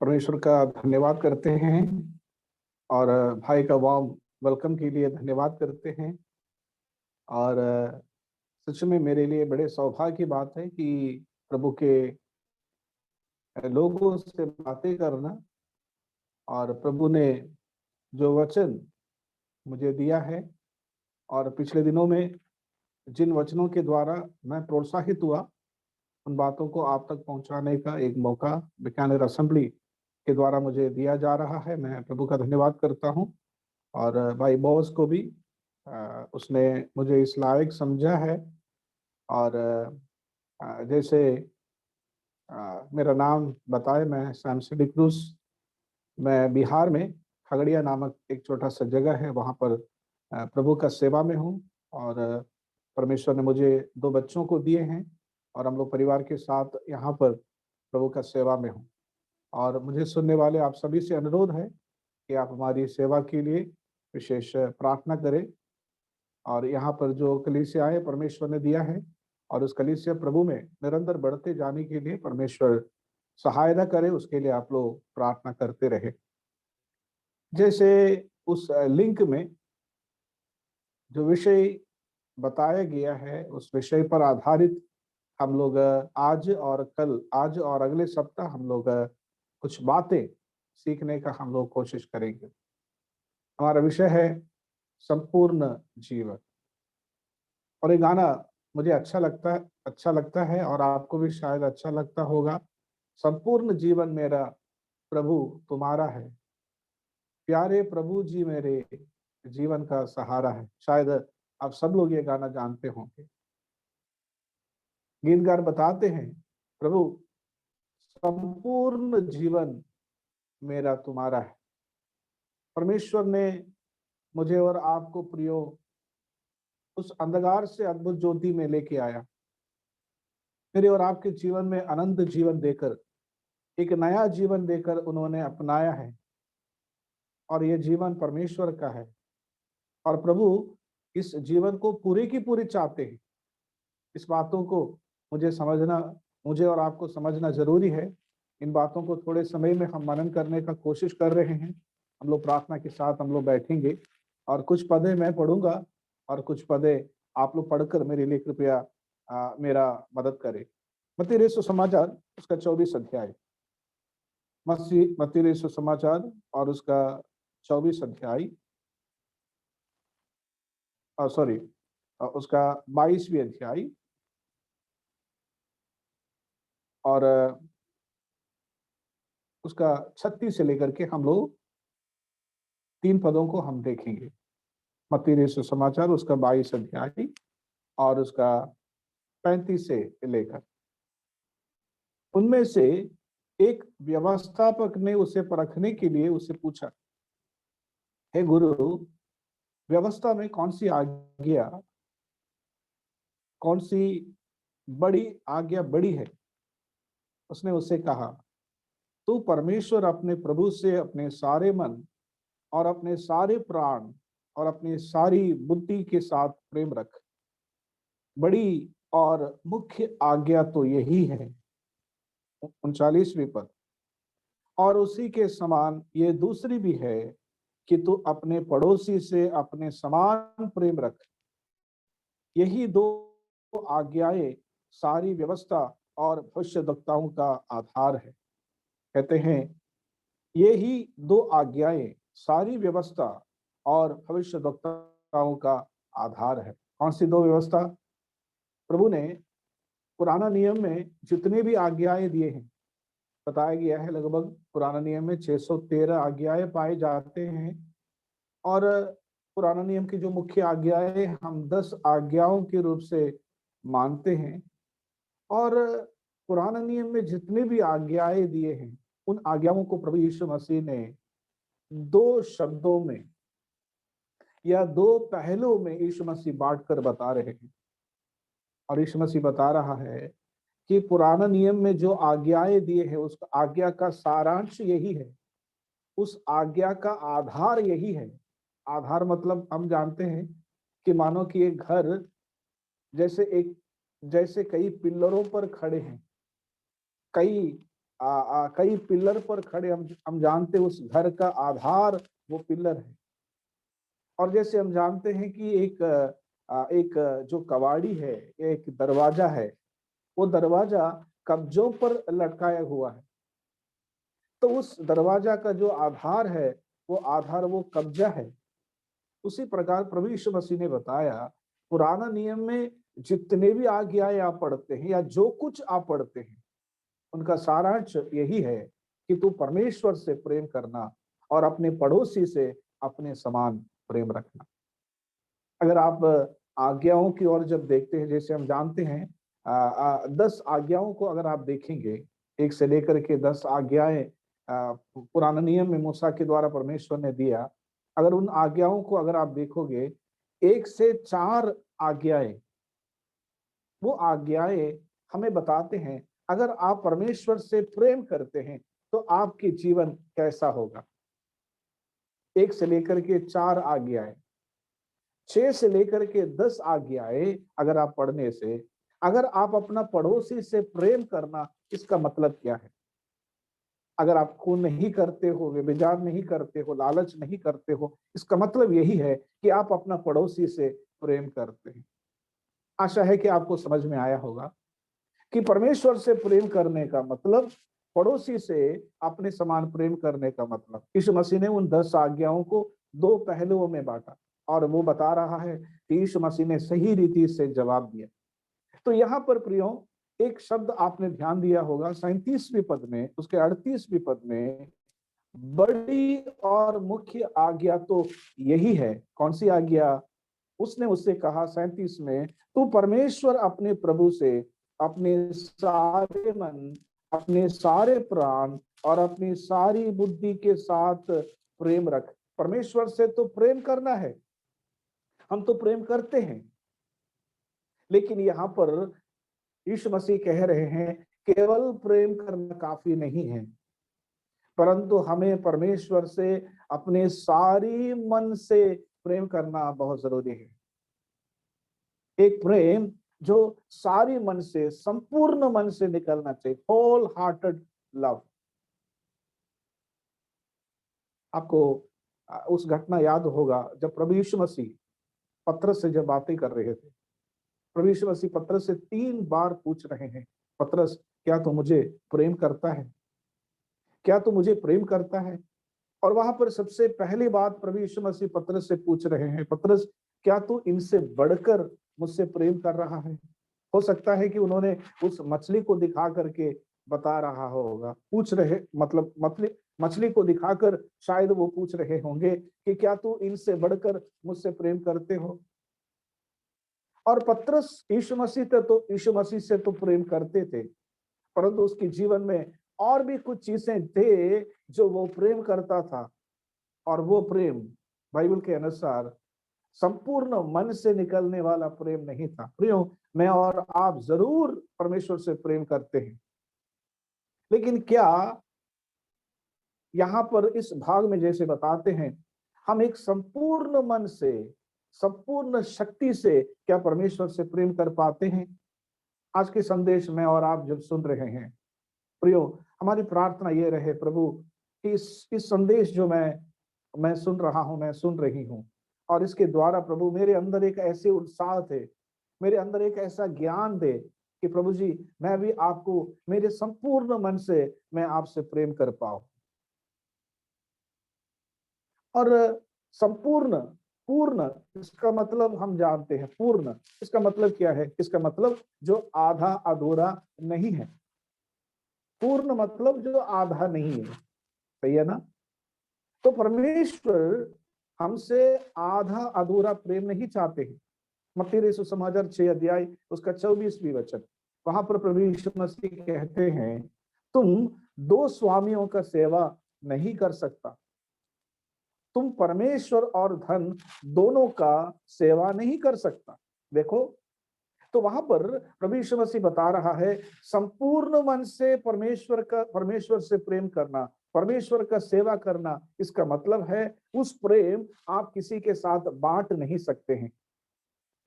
परमेश्वर का धन्यवाद करते हैं और भाई का वार्म वेलकम के लिए धन्यवाद करते हैं। और सच में मेरे लिए बड़े सौभाग्य की बात है कि प्रभु के लोगों से बातें करना और प्रभु ने जो वचन मुझे दिया है और पिछले दिनों में जिन वचनों के द्वारा मैं प्रोत्साहित हुआ उन बातों को आप तक पहुंचाने का एक मौका बीकानेर असेंबली के द्वारा मुझे दिया जा रहा है। मैं प्रभु का धन्यवाद करता हूं और भाई बॉस को भी उसने मुझे इस लायक समझा है। और जैसे मेरा नाम बताए, मैं सैमसन डिक्रूज, मैं बिहार में खगड़िया नामक एक छोटा सा जगह है, वहाँ पर प्रभु का सेवा में हूँ। और परमेश्वर ने मुझे 2 बच्चों को दिए हैं और हम लोग परिवार के साथ यहाँ पर प्रभु का सेवा में हूँ। और मुझे सुनने वाले आप सभी से अनुरोध है कि आप हमारी सेवा के लिए विशेष प्रार्थना करें। और यहाँ पर जो कलीसियाएं परमेश्वर ने दिया है और उस कलीसिया प्रभु में निरंतर बढ़ते जाने के लिए परमेश्वर सहायता करे, उसके लिए आप लोग प्रार्थना करते रहे। जैसे उस लिंक में जो विषय बताया गया है उस विषय पर आधारित हम लोग आज और अगले सप्ताह हम लोग कुछ बातें सीखने का हम लोग कोशिश करेंगे। हमारा विषय है संपूर्ण जीवन। और ये गाना मुझे अच्छा लगता है और आपको भी शायद अच्छा लगता होगा। संपूर्ण जीवन मेरा प्रभु तुम्हारा है, प्यारे प्रभु जी मेरे जीवन का सहारा है। शायद आप सब लोग ये गाना जानते होंगे। गीतकार बताते हैं, प्रभु संपूर्ण जीवन मेरा तुम्हारा है। परमेश्वर ने मुझे और आपको प्रियो उस अंधकार से अद्भुत ज्योति में लेके आया, मेरे और आपके जीवन में अनंत जीवन देकर, एक नया जीवन देकर उन्होंने अपनाया है। और ये जीवन परमेश्वर का है और प्रभु इस जीवन को पूरे की पूरी चाहते हैं। इस बातों को मुझे और आपको समझना जरूरी है। इन बातों को थोड़े समय में हम मनन करने का कोशिश कर रहे हैं। हम लोग प्रार्थना के साथ हम लोग बैठेंगे और कुछ पदे मैं पढ़ूंगा और कुछ पदे आप लोग पढ़कर मेरे लिए कृपया मेरा मदद करें। मत्ती रचित सुसमाचार उसका 24 अध्याय, मत्ती रचित सुसमाचार और उसका 24 अध्याय, सॉरी उसका 22वीं अध्याय और उसका 36 से लेकर के हम लोग 3 पदों को हम देखेंगे। मत्ती रचित सुसमाचार उसका 22 अध्याय और उसका 35 से लेकर। उनमें से एक व्यवस्थापक ने उसे परखने के लिए उससे पूछा, हे गुरु, व्यवस्था में कौन सी बड़ी आज्ञा बड़ी है? उसने उससे कहा, तू परमेश्वर अपने प्रभु से अपने सारे मन और अपने सारे प्राण और अपनी सारी बुद्धि के साथ प्रेम रख। बड़ी और मुख्य आज्ञा तो यही है। 39वीं पद, और उसी के समान ये दूसरी भी है कि तू अपने पड़ोसी से अपने समान प्रेम रख। यही 2 आज्ञाएं सारी व्यवस्था और भविष्यद्वक्ताओं का आधार है। कहते हैं ये ही 2 आज्ञाएं सारी व्यवस्था और भविष्यद्वक्ताओं का आधार है। कौन सी 2 व्यवस्था? प्रभु ने पुराना नियम में जितने भी आज्ञाएं दिए हैं, बताया गया है लगभग पुराना नियम में 613 आज्ञाएं पाए जाते हैं। और पुराना नियम की जो मुख्य आज्ञाएं हम 10 आज्ञाओं के रूप से मानते हैं। और पुराना नियम में जितने भी आज्ञाएं दिए हैं उन आज्ञाओं को प्रभु यीशु मसीह ने 2 शब्दों में या 2 पहलुओं में यीशु मसीह बांटकर बता रहे हैं। और यीशु मसीह बता रहा है कि पुराना नियम में जो आज्ञाएं दिए हैं उस आज्ञा का सारांश यही है, उस आज्ञा का आधार यही है। आधार मतलब हम जानते हैं कि मानो कि एक घर जैसे कई पिल्लरों पर खड़े हैं, कई कई पिलर पर खड़े, हम जानते हैं उस घर का आधार वो पिलर है। और जैसे हम जानते हैं कि एक जो कवाड़ी है, एक दरवाजा है, वो दरवाजा कब्जों पर लटकाया हुआ है। तो उस दरवाजा का जो आधार है, वो कब्जा है। उसी प्रकार प्रभु यीशु मसीह ने बताया, पुराना नियम में जितने भी आज्ञाएं आप पढ़ते हैं या जो कुछ आप पढ़ते हैं, उनका सारांश यही है कि तू परमेश्वर से प्रेम करना और अपने पड़ोसी से अपने समान प्रेम रखना। अगर आप आज्ञाओं की ओर जब देखते हैं, जैसे हम जानते हैं 10 आज्ञाओं को अगर आप देखेंगे, 1 से लेकर के 10 आज्ञाएं पुराने नियम में मूसा के द्वारा परमेश्वर ने दिया। अगर उन आज्ञाओं को अगर आप देखोगे, 1 से 4 आज्ञाएं, वो आज्ञाएं हमें बताते हैं अगर आप परमेश्वर से प्रेम करते हैं तो आपके जीवन कैसा होगा। 1 से लेकर के 4 आज्ञाएं, 6 से लेकर के 10 आज्ञाएं अगर आप पढ़ने से, अगर आप अपना पड़ोसी से प्रेम करना, इसका मतलब क्या है? अगर आप खून नहीं करते हो, व्यभिचार नहीं करते हो, लालच नहीं करते हो, इसका मतलब यही है कि आप अपना पड़ोसी से प्रेम करते हैं। आशा है कि आपको समझ में आया होगा कि परमेश्वर से प्रेम करने का मतलब, पड़ोसी से अपने समान प्रेम करने का मतलब। यीशु मसीह ने उन 10 आज्ञाओं को 2 पहलुओं में बांटा और वो बता रहा है कि यीशु मसीह ने सही रीति से जवाब दिया। तो यहाँ पर प्रियो, एक शब्द आपने ध्यान दिया होगा 37वें पद में, उसके 38वें पद में, बड़ी और मुख्य आज्ञा तो यही है। कौन सी आज्ञा? उसने उससे कहा 37 में, तू परमेश्वर अपने प्रभु से अपने सारे मन, अपने सारे प्राण और अपनी सारी बुद्धि के साथ प्रेम रख। परमेश्वर से तो प्रेम करना है, हम तो प्रेम करते हैं, लेकिन यहाँ पर यीशु मसीह कह रहे हैं केवल प्रेम करना काफी नहीं है, परंतु हमें परमेश्वर से अपने सारी मन से प्रेम करना बहुत जरूरी है। एक प्रेम जो सारी मन से, संपूर्ण मन से निकलना चाहिए, होल हार्टेड लव। आपको उस घटना याद होगा जब प्रभु यीशु मसीह पतरस से जब बातें कर रहे थे। प्रभु यीशु मसीह पतरस से 3 बार पूछ रहे हैं, पतरस क्या तू मुझे प्रेम करता है? क्या तू मुझे प्रेम करता है? और वहां पर सबसे पहली बात प्रभु यीशु मसीह पतरस से पूछ रहे हैं, पतरस क्या तू इनसे बढ़कर मुझसे प्रेम कर रहा है? हो सकता है कि उन्होंने उस मछली को दिखा करके बता रहा होगा, पूछ रहे मतलब मछली को दिखाकर शायद वो पूछ रहे होंगे कि क्या तू इनसे बढ़कर मुझसे प्रेम करते हो? और पतरस यीशु मसीह से तो प्रेम करते थे, परंतु उसके जीवन में और भी कुछ चीजें थे जो वो प्रेम करता था, और वो प्रेम बाइबल के अनुसार संपूर्ण मन से निकलने वाला प्रेम नहीं था। प्रियो, मैं और आप जरूर परमेश्वर से प्रेम करते हैं, लेकिन क्या यहाँ पर इस भाग में जैसे बताते हैं, हम एक संपूर्ण मन से, संपूर्ण शक्ति से क्या परमेश्वर से प्रेम कर पाते हैं? आज के संदेश में और आप जब सुन रहे हैं प्रियो, हमारी प्रार्थना ये रहे प्रभु कि इस संदेश जो मैं सुन रहा हूं, मैं सुन रही हूं, और इसके द्वारा प्रभु मेरे अंदर एक ऐसे उत्साह थे, मेरे अंदर एक ऐसा ज्ञान दे कि प्रभु जी मैं भी आपको मेरे संपूर्ण मन से मैं आपसे प्रेम कर पाऊं। और संपूर्ण, पूर्ण, इसका मतलब हम जानते हैं, पूर्ण इसका मतलब क्या है? इसका मतलब जो आधा अधूरा नहीं है। पूर्ण मतलब जो आधा नहीं है, सही है ना? तो परमेश्वर हमसे आधा अधूरा प्रेम नहीं चाहते हैं। मत्ती रसूल समाचार 6 अध्याय उसका 24वां वचन, वहां पर प्रभु यीशु मसीह कहते हैं तुम 2 स्वामियों का सेवा नहीं कर सकता, तुम परमेश्वर और धन दोनों का सेवा नहीं कर सकता। देखो, तो वहां पर प्रभु यीशु मसीह बता रहा है संपूर्ण मन से परमेश्वर से प्रेम करना, परमेश्वर का सेवा करना, इसका मतलब है उस प्रेम आप किसी के साथ बांट नहीं सकते हैं।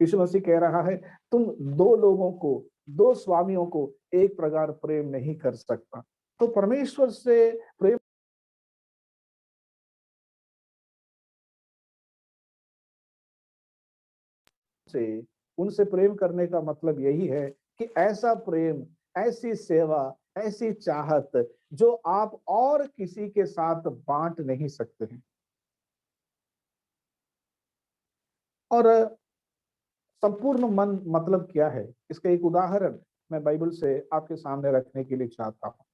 यीशु मसीह कह रहा है तुम 2 लोगों को दो स्वामियों को एक प्रकार प्रेम नहीं कर सकता। तो परमेश्वर से प्रेम से उनसे प्रेम करने का मतलब यही है कि ऐसा प्रेम, ऐसी सेवा, ऐसी चाहत जो आप और किसी के साथ बांट नहीं सकते हैं। और संपूर्ण मन मतलब क्या है, इसका एक उदाहरण मैं बाइबल से आपके सामने रखने के लिए चाहता हूँ।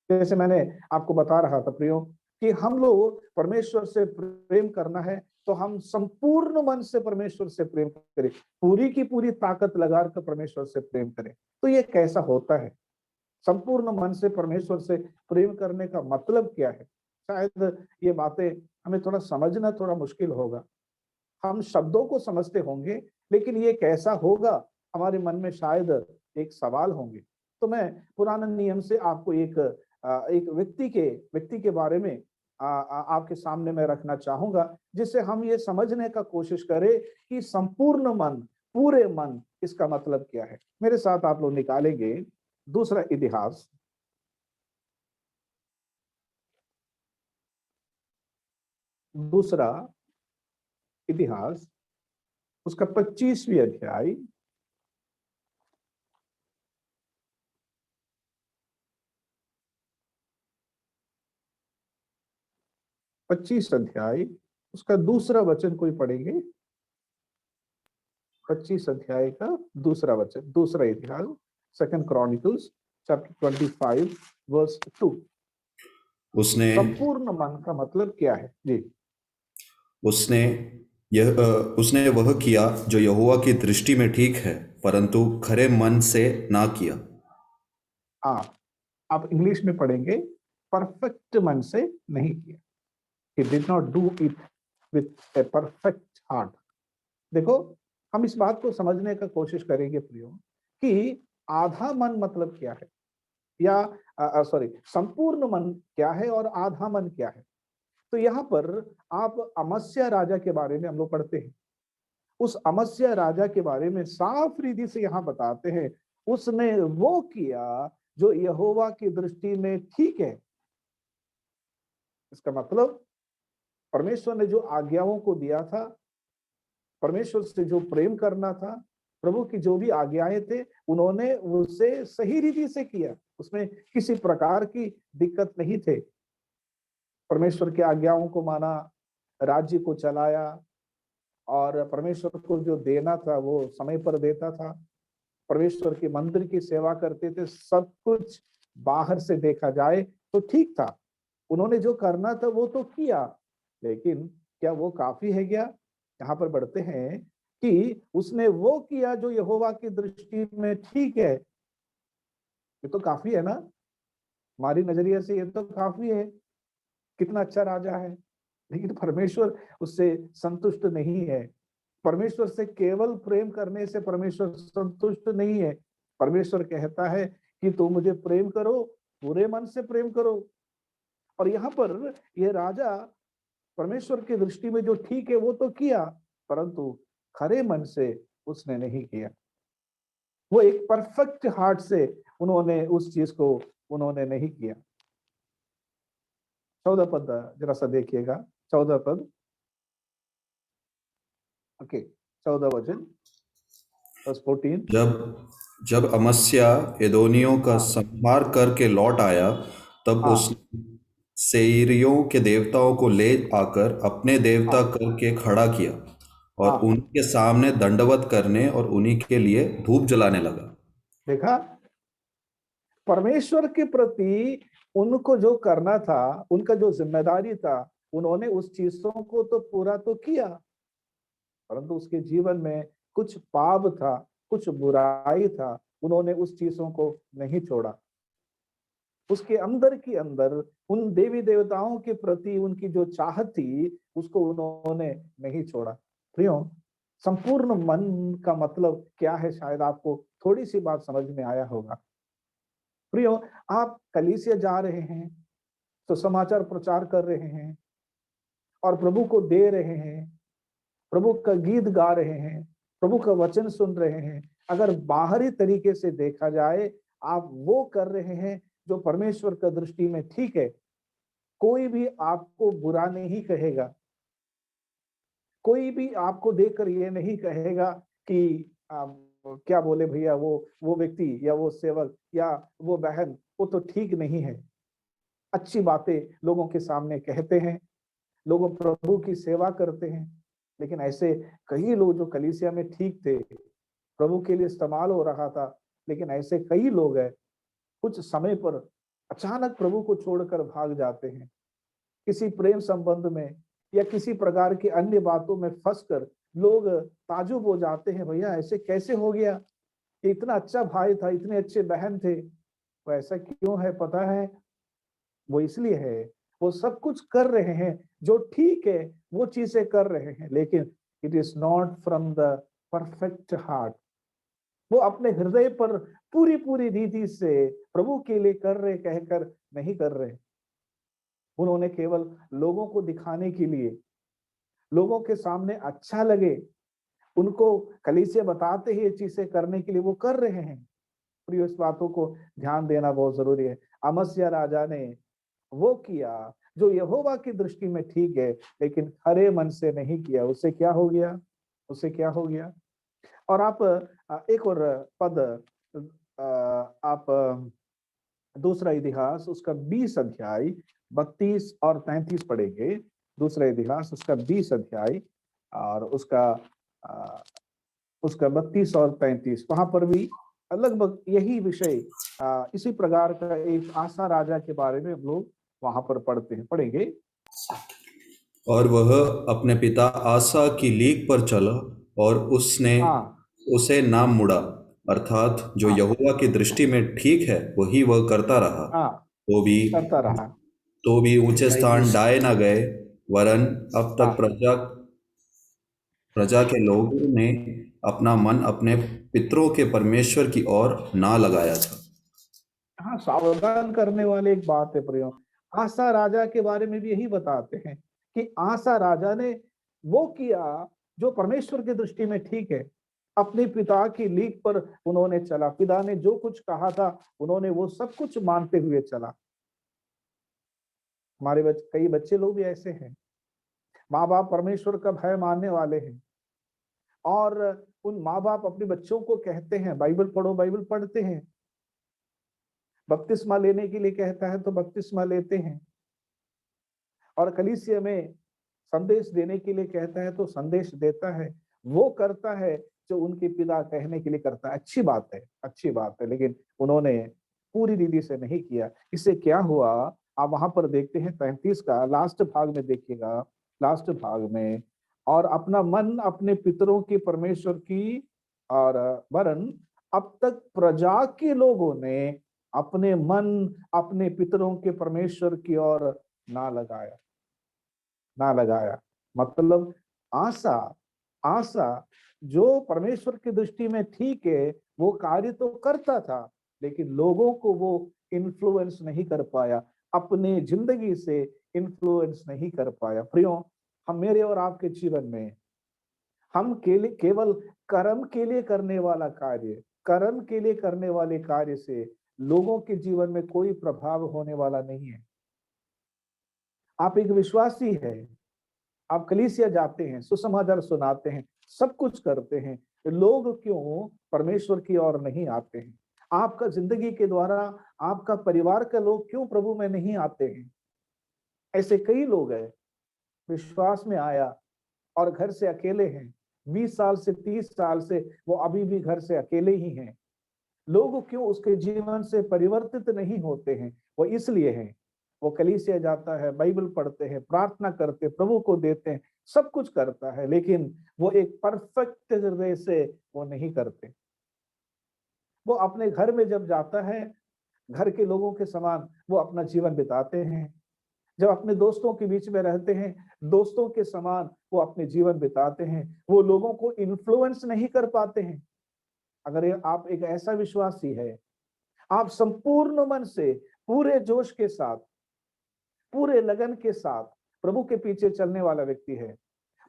जैसे मैंने आपको बता रहा था प्रियो कि हम लोग परमेश्वर से प्रेम करना है तो हम संपूर्ण मन से परमेश्वर से प्रेम करें, पूरी की पूरी ताकत लगाकर परमेश्वर से प्रेम करें। तो ये कैसा होता है? संपूर्ण मन से परमेश्वर से प्रेम करने का मतलब क्या है? शायद ये बातें हमें थोड़ा समझना थोड़ा मुश्किल होगा। हम शब्दों को समझते होंगे, लेकिन ये कैसा होगा हमारे मन में शायद एक सवाल होंगे। तो मैं पुराने नियम से आपको एक व्यक्ति के बारे में आपके सामने मैं रखना चाहूंगा, जिससे हम ये समझने का कोशिश करें कि संपूर्ण मन, पूरे मन, इसका मतलब क्या है। मेरे साथ आप लोग निकालेंगे दूसरा इतिहास, दूसरा इतिहास, उसका 25वीं अध्याय, 25 अध्याय, उसका दूसरा वचन कोई पढ़ेंगे? 25 अध्याय का दूसरा वचन, दूसरा इतिहास, सेकंड क्रॉनिकल्स चैप्टर 25 वर्स 2। उसने संपूर्ण मन का मतलब क्या है जी? उसने उसने वह किया जो यहोवा की दृष्टि में ठीक है, परंतु खरे मन से ना किया। हाँ, आप इंग्लिश में पढ़ेंगे, परफेक्ट मन से नहीं किया। He did not do it with a perfect heart। देखो, हम इस बात को समझने का कोशिश करेंगे प्रियो कि आधा मन मतलब क्या है, या सॉरी, संपूर्ण मन क्या है और आधा मन क्या है। तो यहाँ पर आप अमस्या राजा के बारे में हम लोग पढ़ते हैं। उस अमस्या राजा के बारे में साफ रीति से यहाँ बताते हैं, उसने वो किया जो यहोवा की दृष्टि में ठीक है। इसका मतलब परमेश्वर ने जो आज्ञाओं को दिया था, परमेश्वर से जो प्रेम करना था, प्रभु की जो भी आज्ञाएं थे, उन्होंने उसे सही रीति से किया, उसमें किसी प्रकार की दिक्कत नहीं थे। परमेश्वर की आज्ञाओं को माना, राज्य को चलाया, और परमेश्वर को जो देना था वो समय पर देता था। परमेश्वर के मंदिर की सेवा करते थे। सब कुछ बाहर से देखा जाए तो ठीक था, उन्होंने जो करना था वो तो किया, लेकिन क्या वो काफी है क्या? यहाँ पर बढ़ते हैं कि उसने वो किया जो यहोवा की दृष्टि में ठीक है। ये तो काफी है ना, हमारी नजरिए से ये तो काफी है, कितना अच्छा राजा है। लेकिन परमेश्वर उससे संतुष्ट नहीं है। परमेश्वर से केवल प्रेम करने से परमेश्वर संतुष्ट नहीं है। परमेश्वर कहता है कि तुम मुझे प्रेम करो, पूरे मन से प्रेम करो। और यहाँ पर यह राजा परमेश्वर की दृष्टि में जो ठीक है वो तो किया, परंतु खरे मन से उसने नहीं किया। वो एक परफेक्ट हार्ट से उन्होंने उस चीज को उन्होंने नहीं किया। 14 पद जरा सा देखिएगा, 14 पद, ओके, 14 वचन, बस 14। जब जब अमस्या एदोनियों का हाँ संहार करके लौट आया, तब हाँ उसने सेईरियों के देवताओं को ले आकर अपने देवता हाँ करके खड़ा किया और हाँ, उनके सामने दंडवत करने और उन्हीं के लिए धूप जलाने लगा। देखा, परमेश्वर के प्रति उनको जो करना था, उनका जो जिम्मेदारी था, उन्होंने उस चीजों को तो पूरा तो किया, परंतु उसके जीवन में कुछ पाप था, कुछ बुराई था, उन्होंने उस चीजों को नहीं छोड़ा। उसके अंदर की अंदर उन देवी देवताओं के प्रति उनकी जो चाहत थी, उसको उन्होंने नहीं छोड़ा। प्रियो, संपूर्ण मन का मतलब क्या है, शायद आपको थोड़ी सी बात समझ में आया होगा। प्रियो, आप कलीसिया जा रहे हैं, तो समाचार प्रचार कर रहे हैं और प्रभु को दे रहे हैं, प्रभु का गीत गा रहे हैं, प्रभु का वचन सुन रहे हैं, अगर बाहरी तरीके से देखा जाए, आप वो कर रहे हैं जो परमेश्वर का दृष्टि में ठीक है, कोई भी आपको बुरा नहीं कहेगा। कोई भी आपको देखकर ये नहीं कहेगा कि क्या बोले भैया, वो व्यक्ति या वो सेवक या वो बहन, वो तो ठीक नहीं है। अच्छी बातें लोगों के सामने कहते हैं, लोग प्रभु की सेवा करते हैं, लेकिन ऐसे कई लोग जो कलीसिया में ठीक थे, प्रभु के लिए इस्तेमाल हो रहा था, लेकिन ऐसे कई लोग हैं, कुछ समय पर अचानक प्रभु को छोड़कर भाग जाते हैं। किसी प्रेम संबंध में या किसी प्रकार की अन्य बातों में फंसकर लोग ताजुब हो जाते हैं, भैया ऐसे कैसे हो गया? ये इतना अच्छा भाई था, इतने अच्छे बहन थे, वो ऐसा क्यों है? पता है, वो इसलिए है, वो सब कुछ कर रहे हैं जो ठीक है, वो चीजें कर रहे हैं, लेकिन it is not from the perfect heart. वो अपने हृदय पर पूरी पूरी रीति से प्रभु के लिए कर रहे कहकर नहीं कर रहे। उन्होंने केवल लोगों को दिखाने के लिए, लोगों के सामने अच्छा लगे, उनको कलीसिया बताते ही ये चीजें करने के लिए वो कर रहे हैं। प्रिय, इस बातों को ध्यान देना बहुत जरूरी है। अमस्या राजा ने वो किया जो यहोवा की दृष्टि में ठीक है, लेकिन खरे मन से नहीं किया। उससे क्या हो गया? उससे क्या हो गया? और आप एक और पद, आप दूसरा इतिहास उसका 20 अध्याय 32 और 33 पढ़ेंगे। दूसरा इतिहास उसका 20 अध्याय और उसका 32 और 33, वहां पर भी लगभग यही विषय, इसी प्रकार का एक आसा राजा के बारे में हम लोग वहां पर पढ़ेंगे। और वह अपने पिता आसा की लीक पर चला और उसने हाँ उसे नाम मुड़ा, अर्थात जो हाँ यहोवा की दृष्टि में ठीक है वही वह करता रहा। हाँ, तो भी करता रहा। तो भी ऊंचे स्थान डाए न गए, वरन अब तक हाँ प्रजा के लोगों ने अपना मन अपने पितरों के परमेश्वर की ओर ना लगाया था। हाँ, सावधान करने वाले एक बात है प्रियो। आसा राजा के बारे में भी यही बताते हैं कि आसा राजा ने वो किया जो परमेश्वर की दृष्टि में ठीक है। अपने पिता की लीक पर उन्होंने चला, पिता ने जो कुछ कहा था उन्होंने वो सब कुछ मानते हुए चला। कई बच्चे लोग भी ऐसे हैं, माँ बाप परमेश्वर का भय मानने वाले हैं, और उन माँ बाप अपने बच्चों को कहते हैं बाइबल पढ़ो, बाइबल पढ़ते हैं, बपतिस्मा लेने के लिए कहता है तो बपतिस्मा लेते हैं, और कलीसिया में संदेश देने के लिए कहता है तो संदेश देता है। वो करता है जो उनके पिता कहने के लिए करता है। अच्छी बात है, अच्छी बात है, लेकिन उन्होंने पूरी रीति से नहीं किया। इससे क्या हुआ? आप वहां पर देखते हैं 33 का लास्ट भाग में देखिएगा, लास्ट भाग में, और अपना मन अपने पितरों के परमेश्वर की, और वरन अब तक प्रजा के लोगों ने अपने मन अपने पितरों के परमेश्वर की ओर ना लगाया, ना लगाया। मतलब आशा, आशा जो परमेश्वर की दृष्टि में ठीक है वो कार्य तो करता था, लेकिन लोगों को वो इन्फ्लुएंस नहीं कर पाया, अपने जिंदगी से इन्फ्लुएंस नहीं कर पाया। प्रियो, हम, मेरे और आपके जीवन में हम केवल कर्म के लिए करने वाला कार्य, कर्म के लिए करने वाले कार्य से लोगों के जीवन में कोई प्रभाव होने वाला नहीं है। आप एक विश्वासी है, आप कलीसिया जाते हैं, सुसमाचार सुनाते हैं, सब कुछ करते हैं, लोग क्यों परमेश्वर की ओर नहीं आते हैं? आपका जिंदगी के द्वारा आपका परिवार का लोग क्यों प्रभु में नहीं आते हैं? ऐसे कई लोग हैं, विश्वास में आया और घर से अकेले हैं, 20 साल से 30 साल से वो अभी भी घर से अकेले ही हैं। लोग क्यों उसके जीवन से परिवर्तित नहीं होते हैं? वो इसलिए है, वो कलीसिया जाता है, बाइबल पढ़ते हैं, प्रार्थना करते, प्रभु को देते हैं, सब कुछ करता है, लेकिन वो एक परफेक्ट हृदय से वो नहीं करते। वो अपने घर में जब जाता है, घर के लोगों के समान वो अपना जीवन बिताते हैं। जब अपने दोस्तों के बीच में रहते हैं, दोस्तों के समान वो अपने जीवन बिताते हैं। वो लोगों को इन्फ्लुएंस नहीं कर पाते हैं। अगर आप एक ऐसा विश्वासी है, आप संपूर्ण मन से, पूरे जोश के साथ, पूरे लगन के साथ प्रभु के पीछे चलने वाला व्यक्ति है,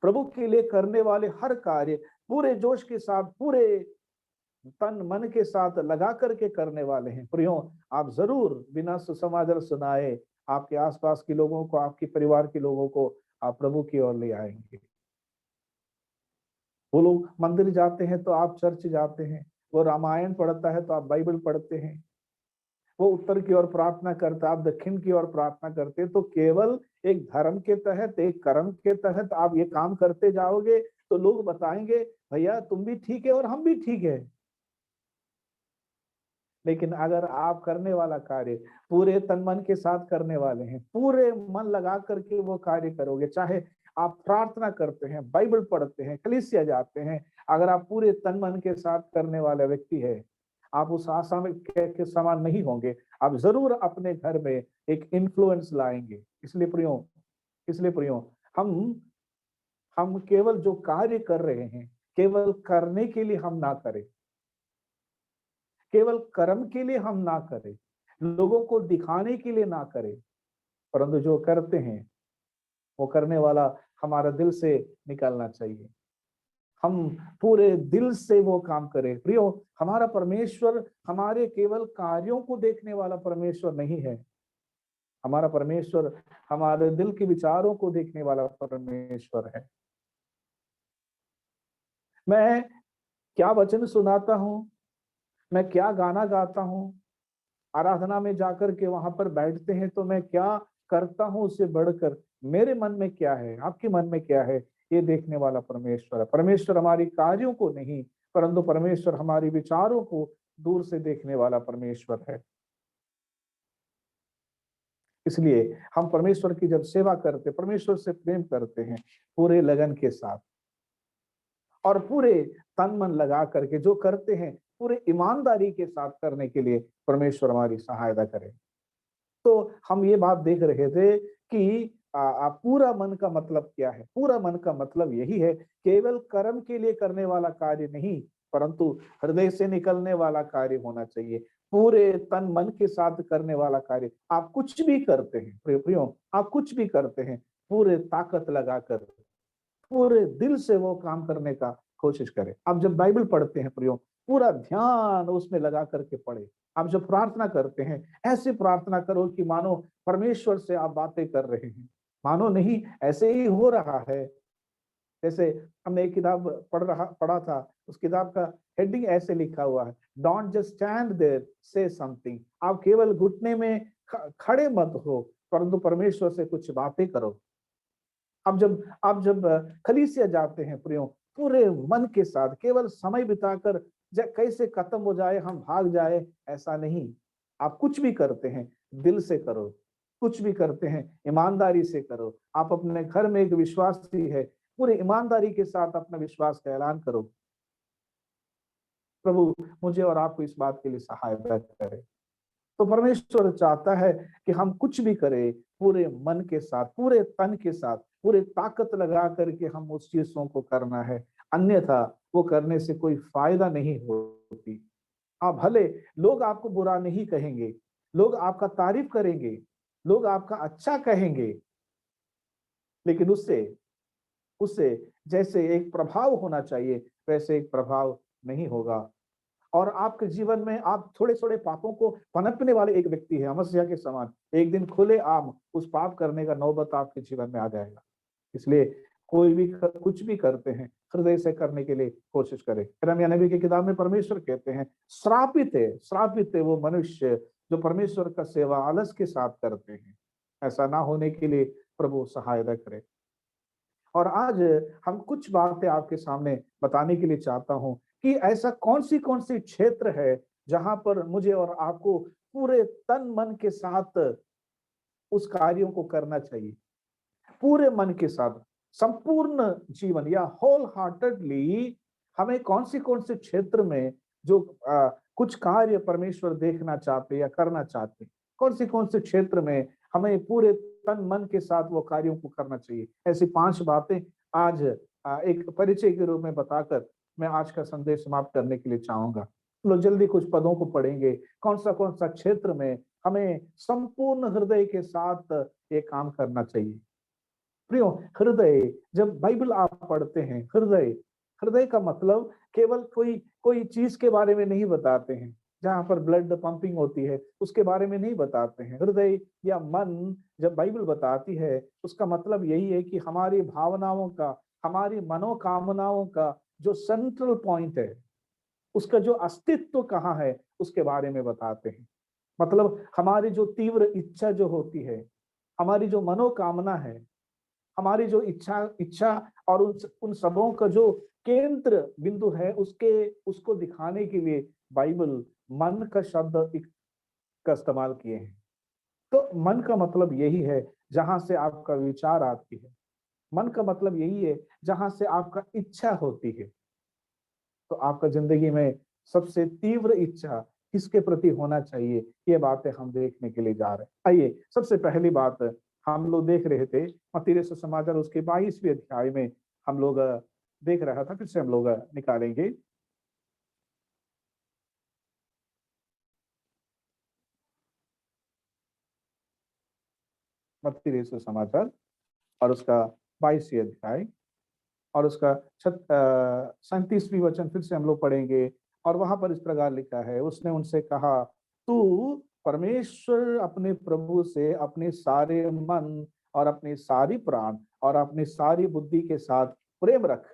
प्रभु के लिए करने वाले हर कार्य पूरे जोश के साथ, पूरे तन मन के साथ लगा करके करने वाले हैं, प्रियो, आप जरूर बिना सुसमाचार सुनाए आपके आसपास के लोगों को, आपके परिवार के लोगों को आप प्रभु की ओर ले आएंगे। वो लोग मंदिर जाते हैं तो आप चर्च जाते हैं, वो रामायण पढ़ता है तो आप बाइबल पढ़ते हैं, वो उत्तर की ओर प्रार्थना करता है, आप दक्षिण की ओर प्रार्थना करते हैं। तो केवल एक धर्म के तहत, एक कर्म के तहत आप ये काम करते जाओगे तो लोग बताएंगे भैया तुम भी ठीक है और हम भी ठीक है। लेकिन अगर आप करने वाला कार्य पूरे तन मन के साथ करने वाले हैं, पूरे मन लगा करके वो कार्य करोगे, चाहे आप प्रार्थना करते हैं, बाइबल पढ़ते हैं, कलीसिया जाते हैं, अगर आप पूरे तन मन के साथ करने वाला व्यक्ति है, आप उस आशा में के समान नहीं होंगे। आप जरूर अपने घर में एक इन्फ्लुएंस लाएंगे। इसलिए प्रियो हम केवल जो कार्य कर रहे हैं, केवल करने के लिए हम ना करें, केवल कर्म के लिए हम ना करें, लोगों को दिखाने के लिए ना करें, परंतु जो करते हैं वो करने वाला हमारा दिल से निकलना चाहिए। हम पूरे दिल से वो काम करें। प्रियो, हमारा परमेश्वर हमारे केवल कार्यों को देखने वाला परमेश्वर नहीं है, हमारा परमेश्वर हमारे दिल के विचारों को देखने वाला परमेश्वर है। मैं क्या वचन सुनाता हूँ, मैं क्या गाना गाता हूँ, आराधना में जाकर के वहां पर बैठते हैं तो मैं क्या करता हूं, उससे बढ़कर मेरे मन में क्या है, आपके मन में क्या है, ये देखने वाला परमेश्वर है। परमेश्वर हमारी कार्यों को नहीं, परंतु परमेश्वर हमारी विचारों को दूर से देखने वाला परमेश्वर है। इसलिए हम परमेश्वर की जब सेवा करते, परमेश्वर से प्रेम करते हैं पूरे लगन के साथ और पूरे तन मन लगा करके जो करते हैं, पूरे ईमानदारी के साथ करने के लिए परमेश्वर हमारी सहायता करे। तो हम ये बात देख रहे थे कि पूरा मन का मतलब क्या है। पूरा मन का मतलब यही है, केवल कर्म के लिए करने वाला कार्य नहीं, परंतु हृदय से निकलने वाला कार्य होना चाहिए, पूरे तन मन के साथ करने वाला कार्य। आप कुछ भी करते हैं प्रियो, आप कुछ भी करते हैं पूरे ताकत लगाकर, पूरे दिल से वो काम करने का कोशिश करें। आप जब बाइबल पढ़ते हैं प्रियो, पूरा ध्यान उसमें लगा करके पढ़े। आप जब प्रार्थना करते हैं, ऐसे प्रार्थना करो कि मानो परमेश्वर से आप बातें कर रहे हैं, मानो नहीं ऐसे ही हो रहा है। जैसे हमने एक किताब पढ़ा था, उस किताब का हेडिंग ऐसे लिखा हुआ है, don't just stand there, say something. आप केवल घुटने में खड़े मत हो, परंतु परमेश्वर से कुछ बातें करो। आप जब कलीसिया जाते हैं प्रियो, पूरे मन के साथ, केवल समय बिताकर कैसे खत्म हो जाए, हम भाग जाए, ऐसा नहीं। आप कुछ भी करते हैं दिल से करो, कुछ भी करते हैं ईमानदारी से करो। आप अपने घर में एक विश्वासी है, पूरे ईमानदारी के साथ अपना विश्वास का ऐलान करो। प्रभु मुझे और आपको इस बात के लिए सहायता करे। तो परमेश्वर चाहता है कि हम कुछ भी करें पूरे मन के साथ, पूरे तन के साथ, पूरे ताकत लगा करके हम उस चीजों को करना है, अन्यथा वो करने से कोई फायदा नहीं होती। आप भले, लोग आपको बुरा नहीं कहेंगे, लोग आपका तारीफ करेंगे, लोग आपका अच्छा कहेंगे, लेकिन उससे उससे जैसे एक प्रभाव होना चाहिए वैसे एक प्रभाव नहीं होगा। और आपके जीवन में आप थोड़े थोड़े पापों को पनपने वाले एक व्यक्ति है, अमस्या के समान। एक दिन खुले आम उस पाप करने का नौबत आपके जीवन में आ जाएगा। इसलिए कोई भी कुछ भी करते हैं हृदय से करने के लिए कोशिश करें। यिर्मयाह नबी की किताब में परमेश्वर कहते हैं, श्रापित है वो मनुष्य जो परमेश्वर का सेवा आलस के साथ करते हैं। ऐसा ना होने के लिए प्रभु सहायता करे। और आज हम कुछ बातें आपके सामने बताने के लिए चाहता हूं कि ऐसा कौन सी क्षेत्र है जहां पर मुझे और आपको पूरे तन मन के साथ उस कार्यों को करना चाहिए, पूरे मन के साथ, संपूर्ण जीवन या होल हार्टेडली। हमें कौन से क्षेत्र में जो कुछ कार्य परमेश्वर देखना चाहते या करना चाहते, कौन से क्षेत्र में हमें पूरे तन मन के साथ वो कार्यों को करना चाहिए। ऐसी 5 बातें आज एक परिचय के रूप में बताकर मैं आज का संदेश समाप्त करने के लिए चाहूंगा। लो जल्दी कुछ पदों को पढ़ेंगे, कौन सा क्षेत्र में हमें संपूर्ण हृदय के साथ ये काम करना चाहिए। प्रियो, हृदय, जब बाइबल आप पढ़ते हैं, हृदय का मतलब केवल कोई कोई चीज के बारे में नहीं बताते हैं, जहां पर ब्लड पंपिंग होती है उसके बारे में नहीं बताते हैं। हृदय या मन जब बाइबल बताती है, उसका मतलब यही है कि हमारी भावनाओं का, हमारी मनोकामनाओं का जो सेंट्रल पॉइंट है, उसका जो अस्तित्व कहाँ है, उसके बारे में बताते हैं। मतलब हमारी जो तीव्र इच्छा जो होती है, हमारी जो मनोकामना है, हमारी जो इच्छा इच्छा और उन सबों का जो केंद्र बिंदु है, उसके उसको दिखाने के लिए बाइबल मन का शब्द का इस्तेमाल किए हैं। तो मन का मतलब यही है जहां से आपका विचार आती है। मन का मतलब यही है जहां से आपका इच्छा होती है। तो आपका जिंदगी में सबसे तीव्र इच्छा किसके प्रति होना चाहिए, ये बातें हम देखने के लिए जा रहे हैं। आइए, सबसे पहली बात हम लोग देख रहे थे मत्ती रचित समाचार उसके 22वें अध्याय में हम लोग देख रहा था, फिर से हम लोग निकालेंगे। मत्ती रचित समाचार और उसका 22वें अध्याय और उसका 37वीं वचन फिर से हम लोग पढ़ेंगे। और वहां पर इस प्रकार लिखा है, उसने उनसे कहा, तू परमेश्वर अपने प्रभु से अपने सारे मन और अपने सारी प्राण और अपनी सारी बुद्धि के साथ प्रेम रख,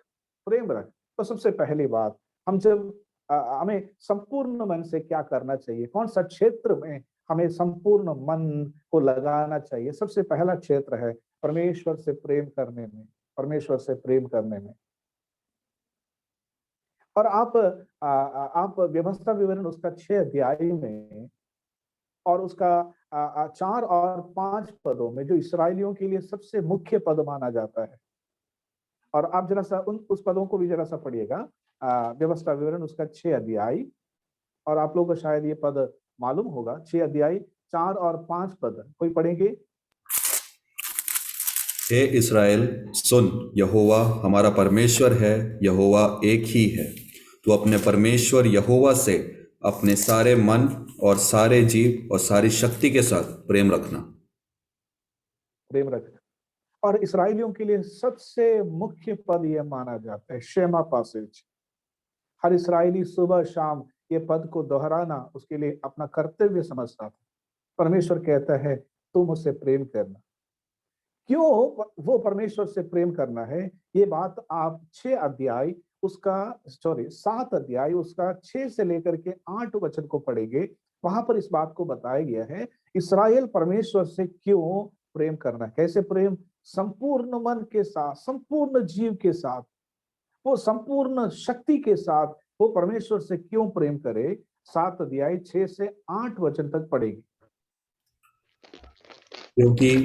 प्रेम रख। तो सबसे पहली बात, हम जब हमें संपूर्ण मन से क्या करना चाहिए, कौन सा क्षेत्र में हमें संपूर्ण मन को लगाना चाहिए? सबसे पहला क्षेत्र है परमेश्वर से प्रेम करने में, परमेश्वर से प्रेम करने में। और आप व्यवस्था विवरण उसका 6 अध्याय में और उसका 4 और 5 पदों में जो इसराइलियों के लिए सबसे मुख्य पद माना जाता है, और आप जरा सा उस पदों को भी जरा सा पढ़िएगा। व्यवस्था विवरण उसका 6 अध्याय, और आप लोगों को शायद ये पद मालूम होगा। 6 अध्याय 4 और 5 पद कोई पढ़ेंगे? हे इस्राएल सुन, यहोवा हमारा परमेश्वर है, यहोवा एक ही है। तू अपने परमेश्वर यहोवा से अपने सारे मन और सारे जीव और सारी शक्ति के साथ प्रेम रखना। प्रेम रखना। और इसराइलियों के लिए सबसे मुख्य पद यह माना जाता है, शेमा पासेज। हर इसराइली सुबह शाम ये पद को दोहराना उसके लिए अपना कर्तव्य समझता था। परमेश्वर कहता है, तुम मुझसे प्रेम करना। क्यों वो परमेश्वर से प्रेम करना है, ये बात आप 6 अध्याय उसका 7 अध्याय उसका 6 से लेकर के 8 वचन को पढ़ेंगे। वहां पर इस बात को बताया गया है, इसराइल परमेश्वर से क्यों प्रेम करना। कैसे प्रेम? संपूर्ण मन के साथ, संपूर्ण जीव के साथ, वो संपूर्ण शक्ति के साथ वो परमेश्वर से क्यों प्रेम करे। 7 अध्याय 6 से 8 वचन तक पढ़ेगी। क्योंकि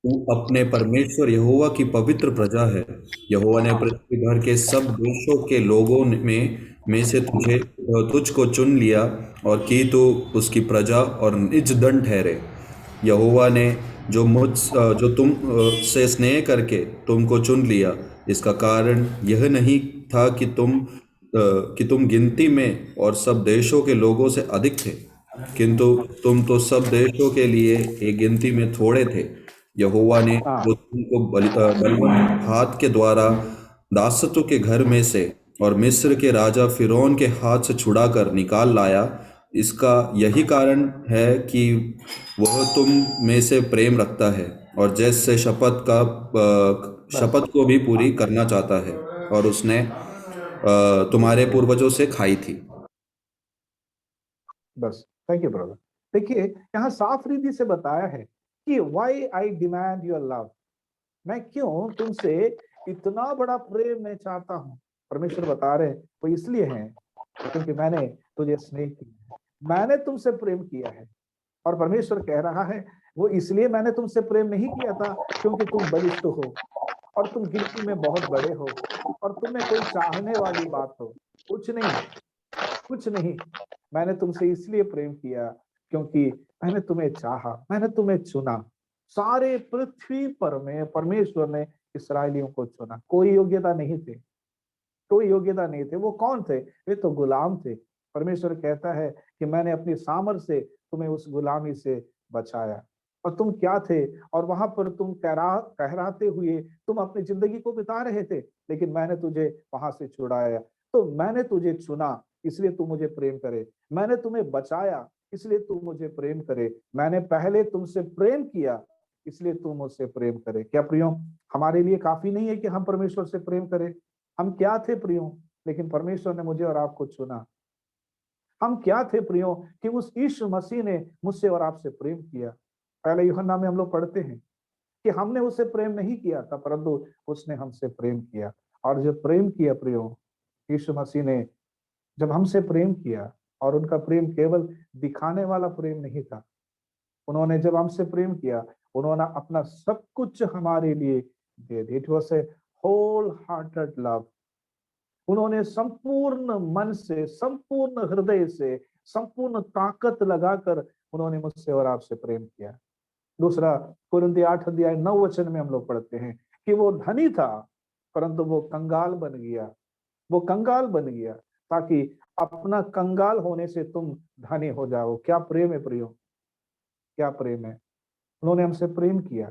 तू अपने परमेश्वर यहोवा की पवित्र प्रजा है। यहोवा ने पृथ्वी भर के सब देशों के लोगों में से तुझको चुन लिया और की तू उसकी प्रजा और निज दंड ठहरे। यहोवा ने जो तुम से स्नेह करके तुमको चुन लिया, इसका कारण यह नहीं था कि तुम गिनती में और सब देशों के लोगों से अधिक थे, किंतु तुम तो सब देशों के लिए एक गिनती में थोड़े थे। यहोवा ने जो तुमको बलवन्त हाथ के द्वारा दासत्व के घर में से और मिस्र के राजा फिरौन के हाथ से छुड़ाकर निकाल लाया, इसका यही कारण है कि वह तुम में से प्रेम रखता है और जैसे शपथ को भी पूरी करना चाहता है और उसने तुम्हारे पूर्वजों से खाई थी। बस, थैंक यू ब्रदर। देखिए, यहाँ साफ रीति से बताया है कि why I demand your love. मैं क्यों तुमसे इतना बड़ा प्रेम मैं चाहता हूं। परमेश्वर बता रहे हैं, वो इसलिए है क्योंकि मैंने तुझे स्नेह किया है, मैंने तुमसे प्रेम किया है। और परमेश्वर कह रहा है, वो इसलिए मैंने तुमसे प्रेम नहीं किया था क्योंकि तुम बलिष्ठ हो और तुम गिनती में बहुत बड़े हो और तुम्हें कोई चाहने वाली बात हो। कुछ नहीं, कुछ नहीं। मैंने तुमसे इसलिए प्रेम किया क्योंकि मैंने तुम्हें चाहा, मैंने तुम्हें चुना। सारे पृथ्वी पर में परमेश्वर ने इसराइलियों को चुना। कोई योग्यता नहीं थे, कोई योग्यता नहीं थे। वो कौन थे? वे तो गुलाम थे। परमेश्वर कहता है कि मैंने अपनी सामर्थ से तुम्हें उस गुलामी से बचाया। और तुम क्या थे? और वहां पर तुम कहराते हुए तुम अपनी जिंदगी को बिता रहे थे, लेकिन मैंने तुझे वहां से छुड़ाया। तो मैंने तुझे चुना इसलिए तू मुझे प्रेम करे, मैंने तुम्हें बचाया इसलिए तू मुझे प्रेम करे, मैंने पहले तुमसे प्रेम किया इसलिए तू मुझसे प्रेम करे। क्या प्रियो, हमारे लिए काफी नहीं है कि हम परमेश्वर से प्रेम करें? हम क्या थे प्रियो, लेकिन परमेश्वर ने मुझे और आपको चुना। हम क्या थे प्रियो कि उस यीशु मसीह ने मुझसे और आपसे प्रेम किया। पहले यूहन्ना में हम लोग पढ़ते हैं कि हमने उससे प्रेम नहीं किया था, परंतु उसने हमसे प्रेम किया। और जब प्रेम किया प्रियो, यीशु मसीह ने जब हमसे प्रेम किया, और उनका प्रेम केवल दिखाने वाला प्रेम नहीं था, उन्होंने जब हमसे प्रेम किया, उन्होंने अपना सब कुछ हमारे लिए दे दिया। It was a whole hearted love. उन्होंने संपूर्ण मन से, संपूर्ण हृदय से, संपूर्ण ताकत लगाकर उन्होंने मुझसे और आपसे प्रेम किया। दूसरा कुरिन्थी 8 अध्याय 9 वचन में हम लोग पढ़ते हैं कि वो धनी था परंतु वो कंगाल बन गया। वो कंगाल बन गया ताकि अपना कंगाल होने से तुम धनी हो जाओ। क्या प्रेम है प्रियो, क्या प्रेम है। उन्होंने हमसे प्रेम किया।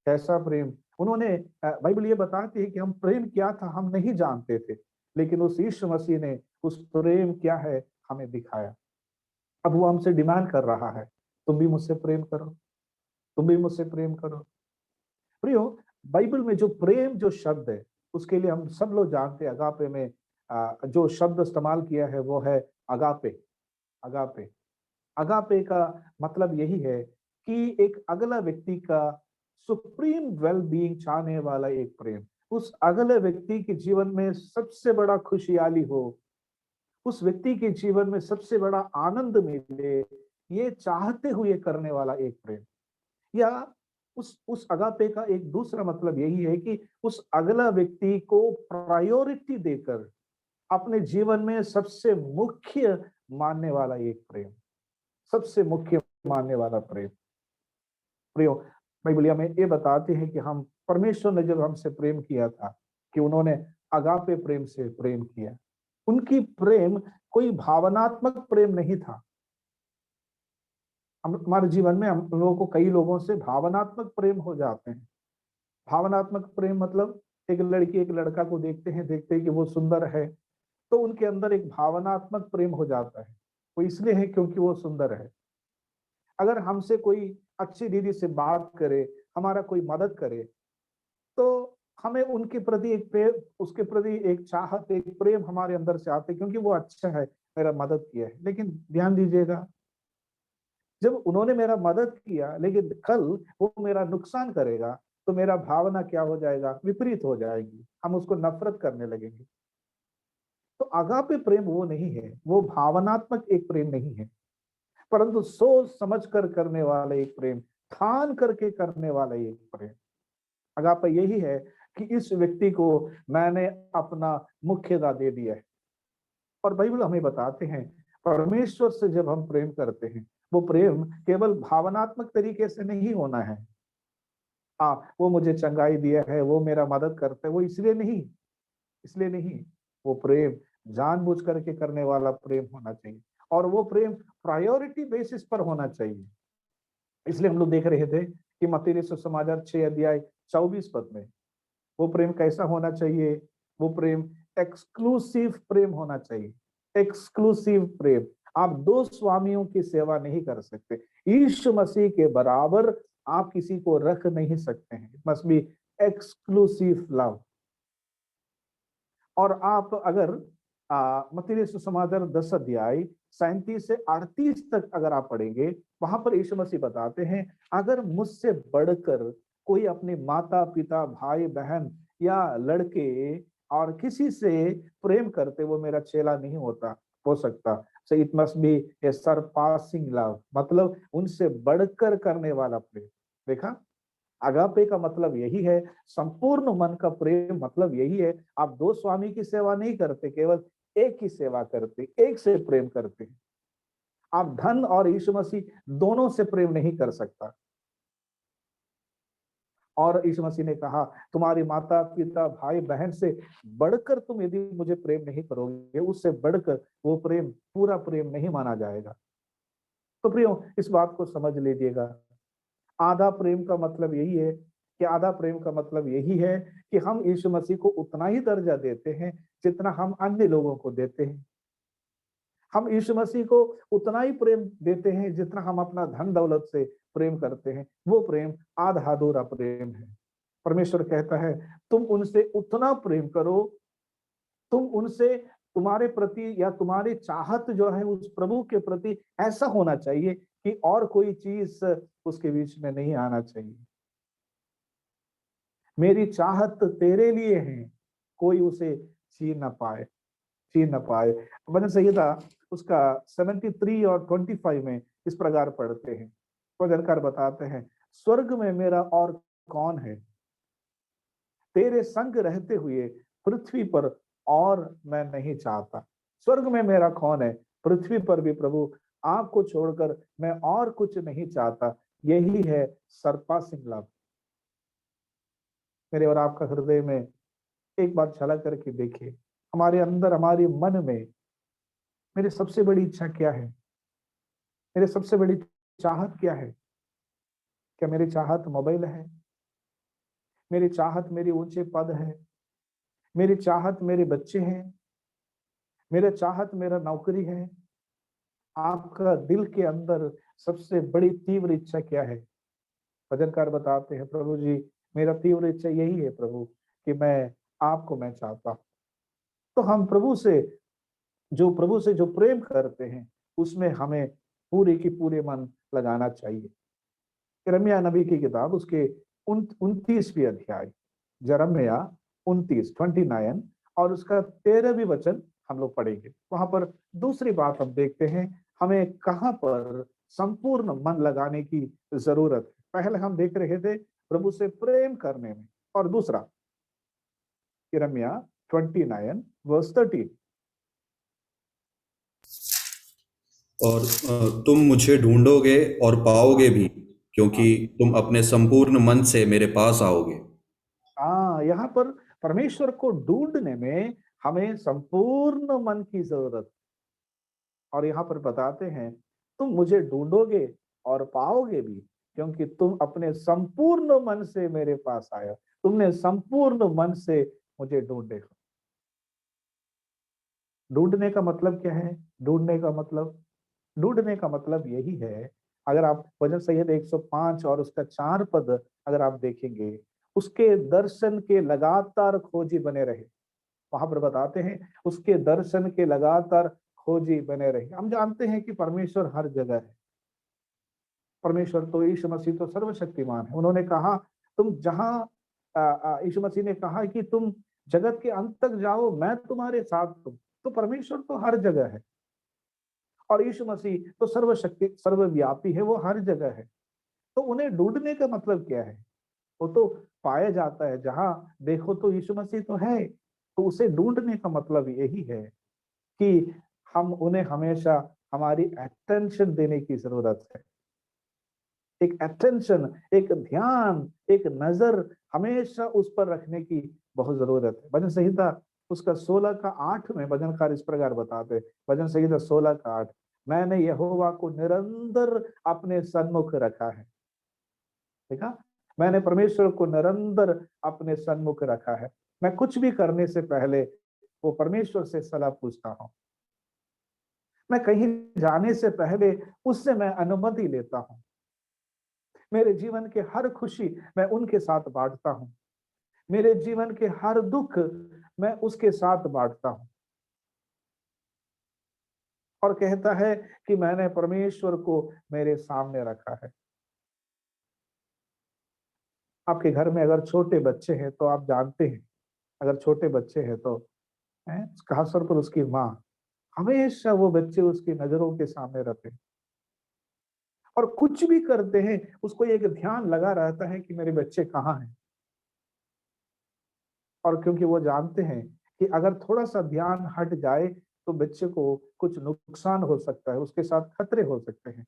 कैसा प्रेम उन्होंने, बाइबल ये बताती है कि हम प्रेम क्या था हम नहीं जानते थे, लेकिन उस यीशु मसीह ने उस प्रेम क्या है हमें दिखाया। अब वो हमसे डिमांड कर रहा है, तुम भी मुझसे प्रेम करो, तुम भी मुझसे प्रेम करो। प्रियो, बाइबल में जो प्रेम जो शब्द है उसके लिए हम सब लोग जानते हैं, अगापे में जो शब्द इस्तेमाल किया है वो है अगापे। अगापे, अगापे का मतलब यही है कि एक अगला व्यक्ति का सुप्रीम वेल बीइंग चाहने वाला एक प्रेम। उस अगले व्यक्ति के जीवन में सबसे बड़ा खुशहाली हो, उस व्यक्ति के जीवन में सबसे बड़ा आनंद मिले, ये चाहते हुए करने वाला एक प्रेम। या उस अगापे का एक दूसरा मतलब यही है कि उस अगला व्यक्ति को प्रायोरिटी देकर अपने जीवन में सबसे मुख्य मानने वाला एक प्रेम, सबसे मुख्य मानने वाला प्रेम। प्रियो, बाइबल हमें ये बताते हैं कि हम परमेश्वर ने जब हमसे प्रेम किया था कि उन्होंने अगापे प्रेम से प्रेम किया। उनकी प्रेम कोई भावनात्मक प्रेम नहीं था। हमारे जीवन में हम लोगों को कई लोगों से भावनात्मक प्रेम हो जाते हैं। भावनात्मक प्रेम मतलब एक लड़की एक लड़का को देखते हैं कि वो सुंदर है, तो उनके अंदर एक भावनात्मक प्रेम हो जाता है। वो इसलिए है क्योंकि वो सुंदर है। अगर हमसे कोई अच्छी दीदी से बात करे, हमारा कोई मदद करे, तो हमें उनके प्रति एक प्रेम, उसके प्रति एक चाहत, एक प्रेम हमारे अंदर से आते क्योंकि वो अच्छा है, मेरा मदद किया है। लेकिन ध्यान दीजिएगा, जब उन्होंने मेरा मदद किया लेकिन कल वो मेरा नुकसान करेगा, तो मेरा भावना क्या हो जाएगा, विपरीत हो जाएगी, हम उसको नफरत करने लगेंगे। तो आगापे प्रेम वो नहीं है, वो भावनात्मक एक प्रेम नहीं है, परंतु सोच समझ कर करने वाला एक प्रेम, ठान करके करने वाला एक प्रेम। अगापे यही है कि इस व्यक्ति को मैंने अपना मुख्यता दे दिया है। और बाइबल हमें बताते हैं परमेश्वर से जब हम प्रेम करते हैं, वो प्रेम केवल भावनात्मक तरीके से नहीं होना है। हाँ, वो मुझे चंगाई दिया है, वो मेरा मदद करता है, वो इसलिए नहीं, इसलिए नहीं। वो प्रेम जानबूझ करके करने वाला प्रेम होना चाहिए, और वो प्रेम प्रायोरिटी बेसिस पर होना चाहिए। इसलिए हम लोग देख रहे थे कि मत्ती रचित सुसमाचार 6 अध्याय 24 पद में वो प्रेम कैसा होना चाहिए। वो प्रेम एक्सक्लूसिव प्रेम होना चाहिए। एक्सक्लूसिव प्रेम, आप दो स्वामियों की सेवा नहीं कर सकते। यीशु मसीह के बराबर आप किसी को रख नहीं सकते हैं। It must be exclusive love. और आप अगर मत्ती रचित सुसमाचार 10 अध्याय 37 से 38 तक अगर आप पढ़ेंगे, वहां पर यीशु मसीह बताते हैं, अगर मुझसे बढ़कर कोई अपने माता पिता भाई बहन या लड़के और किसी से प्रेम करते, वो मेरा चेला नहीं हो सकता। So it must be A surpassing love, मतलब उनसे बढ़कर करने वाला प्रेम। देखा, अगापे का मतलब यही है, संपूर्ण मन का प्रेम मतलब यही है। आप दो स्वामी की सेवा नहीं करते, केवल एक की सेवा करते, एक से प्रेम करते। आप धन और यीशु मसीह दोनों से प्रेम नहीं कर सकता। और यीशु मसीह ने कहा, तुम्हारी माता पिता भाई बहन से बढ़कर तुम यदि मुझे प्रेम नहीं करोगे, उससे बढ़कर वो प्रेम पूरा प्रेम नहीं माना जाएगा। तो प्रियो, इस बात को समझ लीजिएगा, आधा प्रेम का मतलब यही है कि आधा प्रेम का मतलब यही है कि हम यीशु मसीह को उतना ही दर्जा देते हैं जितना हम अन्य लोगों को देते हैं। हम यीशु मसीह को उतना ही प्रेम देते हैं जितना हम अपना धन दौलत से प्रेम करते हैं। वो प्रेम आधा अधूरा प्रेम है। परमेश्वर कहता है तुम उनसे उतना प्रेम करो, तुम उनसे, तुम्हारे प्रति या तुम्हारी चाहत जो है उस प्रभु के प्रति ऐसा होना चाहिए कि और कोई चीज उसके बीच में नहीं आना चाहिए। मेरी चाहत तेरे लिए है, कोई उसे छीन ना पाए, छीन ना पाए। भजन संहिता उसका 73 और 25 में इस प्रकार पढ़ते हैं। भजनकार बताते हैं, स्वर्ग में मेरा और कौन है, तेरे संग रहते हुए पृथ्वी पर और मैं नहीं चाहता। स्वर्ग में मेरा कौन है, पृथ्वी पर भी प्रभु आपको छोड़कर मैं और कुछ नहीं चाहता। यही है सरपासिंग लव। मेरे और आपका हृदय में एक बार झलक करके देखिए, हमारे अंदर, हमारे मन में मेरी सबसे बड़ी इच्छा क्या है, मेरी सबसे बड़ी चाहत क्या है? क्या मेरी चाहत मोबाइल है? मेरी चाहत मेरी ऊंचे पद है? मेरी चाहत मेरे बच्चे हैं? मेरा चाहत मेरा नौकरी है? आपका दिल के अंदर सबसे बड़ी तीव्र इच्छा क्या है? भजनकार बताते हैं, प्रभु जी मेरा तीव्र इच्छा यही है प्रभु कि मैं चाहता हूं। तो हम प्रभु से जो प्रेम करते हैं उसमें हमें पूरे की पूरे मन लगाना चाहिए। यिर्मयाह नबी की किताब उसके 29वीं अध्याय, यिर्मयाह 29 और उसका 13वीं वचन हम लोग पढ़ेंगे। वहां पर दूसरी बात हम देखते हैं, हमें कहां पर संपूर्ण मन लगाने की जरूरत है। पहले हम देख रहे थे प्रभु से प्रेम करने में, और दूसरा यिर्मयाह 29:13। और तुम मुझे ढूंढोगे और पाओगे भी, क्योंकि तुम अपने संपूर्ण मन से मेरे पास आओगे। यहाँ पर परमेश्वर को ढूंढने में हमें संपूर्ण मन की जरूरत। और यहाँ पर बताते हैं तुम मुझे ढूंढोगे और पाओगे भी, क्योंकि तुम अपने संपूर्ण मन से मेरे पास आए, तुमने संपूर्ण मन से मुझे ढूंढे। ढूंढने का मतलब क्या है? ढूंढने का मतलब यही है, अगर आप भजन संहिता 105 और उसका 4 पद अगर आप देखेंगे, उसके दर्शन के लगातार खोजी बने रहे। वहां पर बताते हैं उसके दर्शन के लगातार खोजी बने रहे। हम जानते हैं कि परमेश्वर हर जगह है। परमेश्वर तो, यीशु मसीह तो सर्वशक्तिमान है। उन्होंने कहा तुम जहां यीशु मसीह ने कहा कि तुम जगत के अंत तक जाओ, मैं तुम्हारे साथ हूं। तो परमेश्वर तो हर जगह है, और यीशु मसीह तो सर्वशक्ति सर्वव्यापी है, वो हर जगह है। तो उन्हें ढूंढने का मतलब क्या है? वो तो पाया जाता है, जहां देखो तो यीशु मसीह तो है। तो उसे ढूंढने का मतलब यही है कि हम उन्हें हमेशा हमारी अटेंशन देने की जरूरत है। एक अटेंशन, एक ध्यान, एक नजर हमेशा उस पर रखने की बहुत जरूरत है। भजन संहिता उसका 16:8 में भजनकार इस प्रकार बताते हैं। भजन संहिता 16:8, मैंने यहोवा को निरंतर अपने सन्मुख रखा है। देखा, मैंने परमेश्वर को निरंतर अपने सन्मुख रखा है। मैं कुछ भी करने से पहले वो परमेश्वर से सलाह पूछता हूँ। मैं कहीं जाने से पहले उससे मैं अनुमति लेता हूँ। मेरे जीवन के हर खुशी मैं उनके साथ बांटता हूँ। मेरे जीवन के हर दुख मैं उसके साथ बांटता हूँ। और कहता है कि मैंने परमेश्वर को मेरे सामने रखा है। आपके घर में अगर छोटे बच्चे हैं तो आप जानते हैं, अगर छोटे बच्चे हैं तो खासतौर पर उसकी माँ हमेशा वो बच्चे उसकी नजरों के सामने रहते हैं, और कुछ भी करते हैं उसको एक ध्यान लगा रहता है कि मेरे बच्चे कहाँ हैं। और क्योंकि वो जानते हैं कि अगर थोड़ा सा ध्यान हट जाए तो बच्चे को कुछ नुकसान हो सकता है, उसके साथ खतरे हो सकते हैं।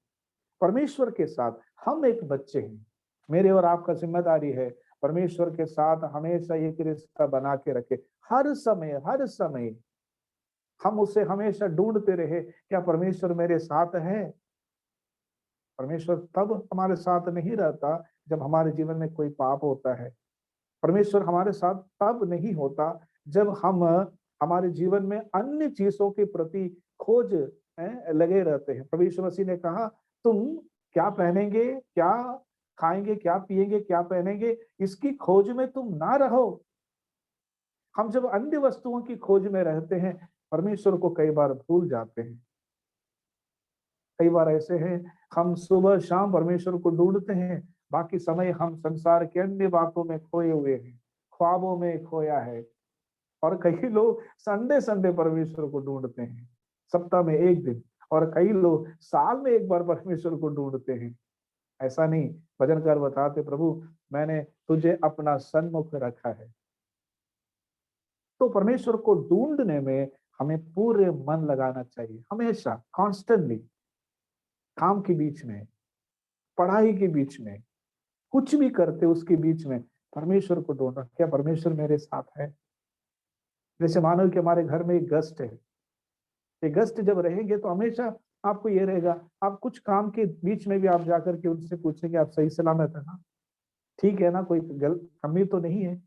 परमेश्वर के साथ हम एक बच्चे हैं। मेरे और आपका जिम्मेदारी है परमेश्वर के साथ हमेशा एक रिश्ता बना के रखे। हर समय हम उसे हमेशा ढूंढते रहे, क्या परमेश्वर मेरे साथ है? परमेश्वर तब हमारे साथ नहीं रहता जब हमारे जीवन में कोई पाप होता है। परमेश्वर हमारे साथ तब नहीं होता जब हम हमारे जीवन में अन्य चीजों के प्रति खोज लगे रहते हैं। प्रभु यीशु मसीह ने कहा, तुम क्या पहनेंगे, क्या खाएंगे, क्या पिएंगे, क्या पहनेंगे, इसकी खोज में तुम ना रहो। हम जब अन्य वस्तुओं की खोज में रहते हैं, परमेश्वर को कई बार भूल जाते हैं। कई बार ऐसे हैं, हम सुबह शाम परमेश्वर को ढूंढते हैं, बाकी समय हम संसार के अन्य बातों में खोए हुए हैं, ख्वाबों में खोया है। और कई लोग संडे संडे परमेश्वर को ढूंढते हैं, सप्ताह में एक दिन। और कई लोग साल में एक बार परमेश्वर को ढूंढते हैं। ऐसा नहीं, भजनकार बताते, प्रभु मैंने तुझे अपना सन्मुख रखा है। तो परमेश्वर को ढूंढने में हमें पूरे मन लगाना चाहिए, हमेशा, कॉन्स्टेंटली। काम के बीच में, पढ़ाई के बीच में, कुछ भी करते उसके बीच में परमेश्वर को ढूंढना, क्या परमेश्वर मेरे साथ है। जैसे मानो कि हमारे घर में एक गेस्ट है, ये गेस्ट जब रहेंगे तो हमेशा आपको ये रहेगा, आप कुछ काम के बीच में भी आप जाकर के उनसे पूछेंगे, आप सही सलामत है ना, ठीक है ना, कोई कमी तो नहीं है।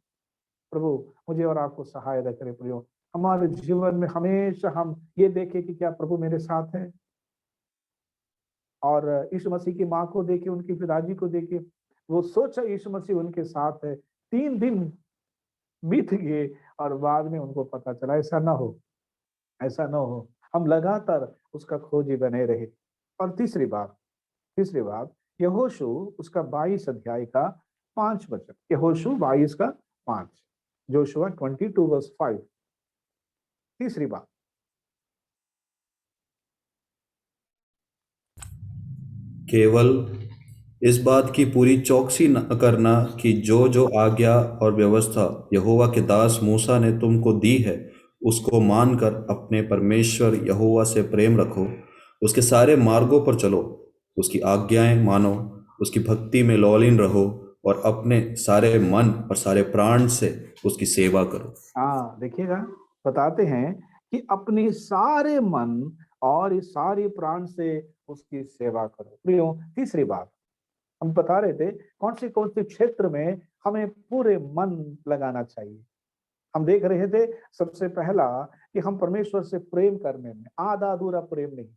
प्रभु मुझे और आपको सहायता करे। प्रभु हमारे जीवन में हमेशा हम ये देखें कि क्या प्रभु मेरे साथ है। और यीशु मसीह की माँ को देखे, उनके पिताजी को देखे, वो सोचा यीशु मसीह उनके साथ है, 3 दिन बीत गए और बाद में उनको पता चला। ऐसा ना हो, ऐसा ना हो, हम लगातार उसका खोजी बने रहे। और तीसरी बात यहोशू उसका 22 अध्याय का 5 वचन, यहोशू 22 का 5, जोशुआ 22:5। तीसरी बात, केवल इस बात की पूरी चौकसी न करना कि जो जो आज्ञा और व्यवस्था यहोवा के दास मूसा ने तुमको दी है उसको मानकर अपने परमेश्वर यहोवा से प्रेम रखो, उसके सारे मार्गों पर चलो, उसकी आज्ञाएं मानो, उसकी भक्ति में लौलीन रहो और अपने सारे मन और सारे प्राण से उसकी सेवा करो। हाँ देखिएगा, बताते हैं कि अपने सारे मन और इस सारे प्राण से उसकी सेवा करो। प्रियो, तीसरी बात हम बता रहे थे, कौन से क्षेत्र में हमें पूरे मन लगाना चाहिए। हम देख रहे थे सबसे पहला कि हम परमेश्वर से प्रेम करने में, आधा अधूरा प्रेम नहीं,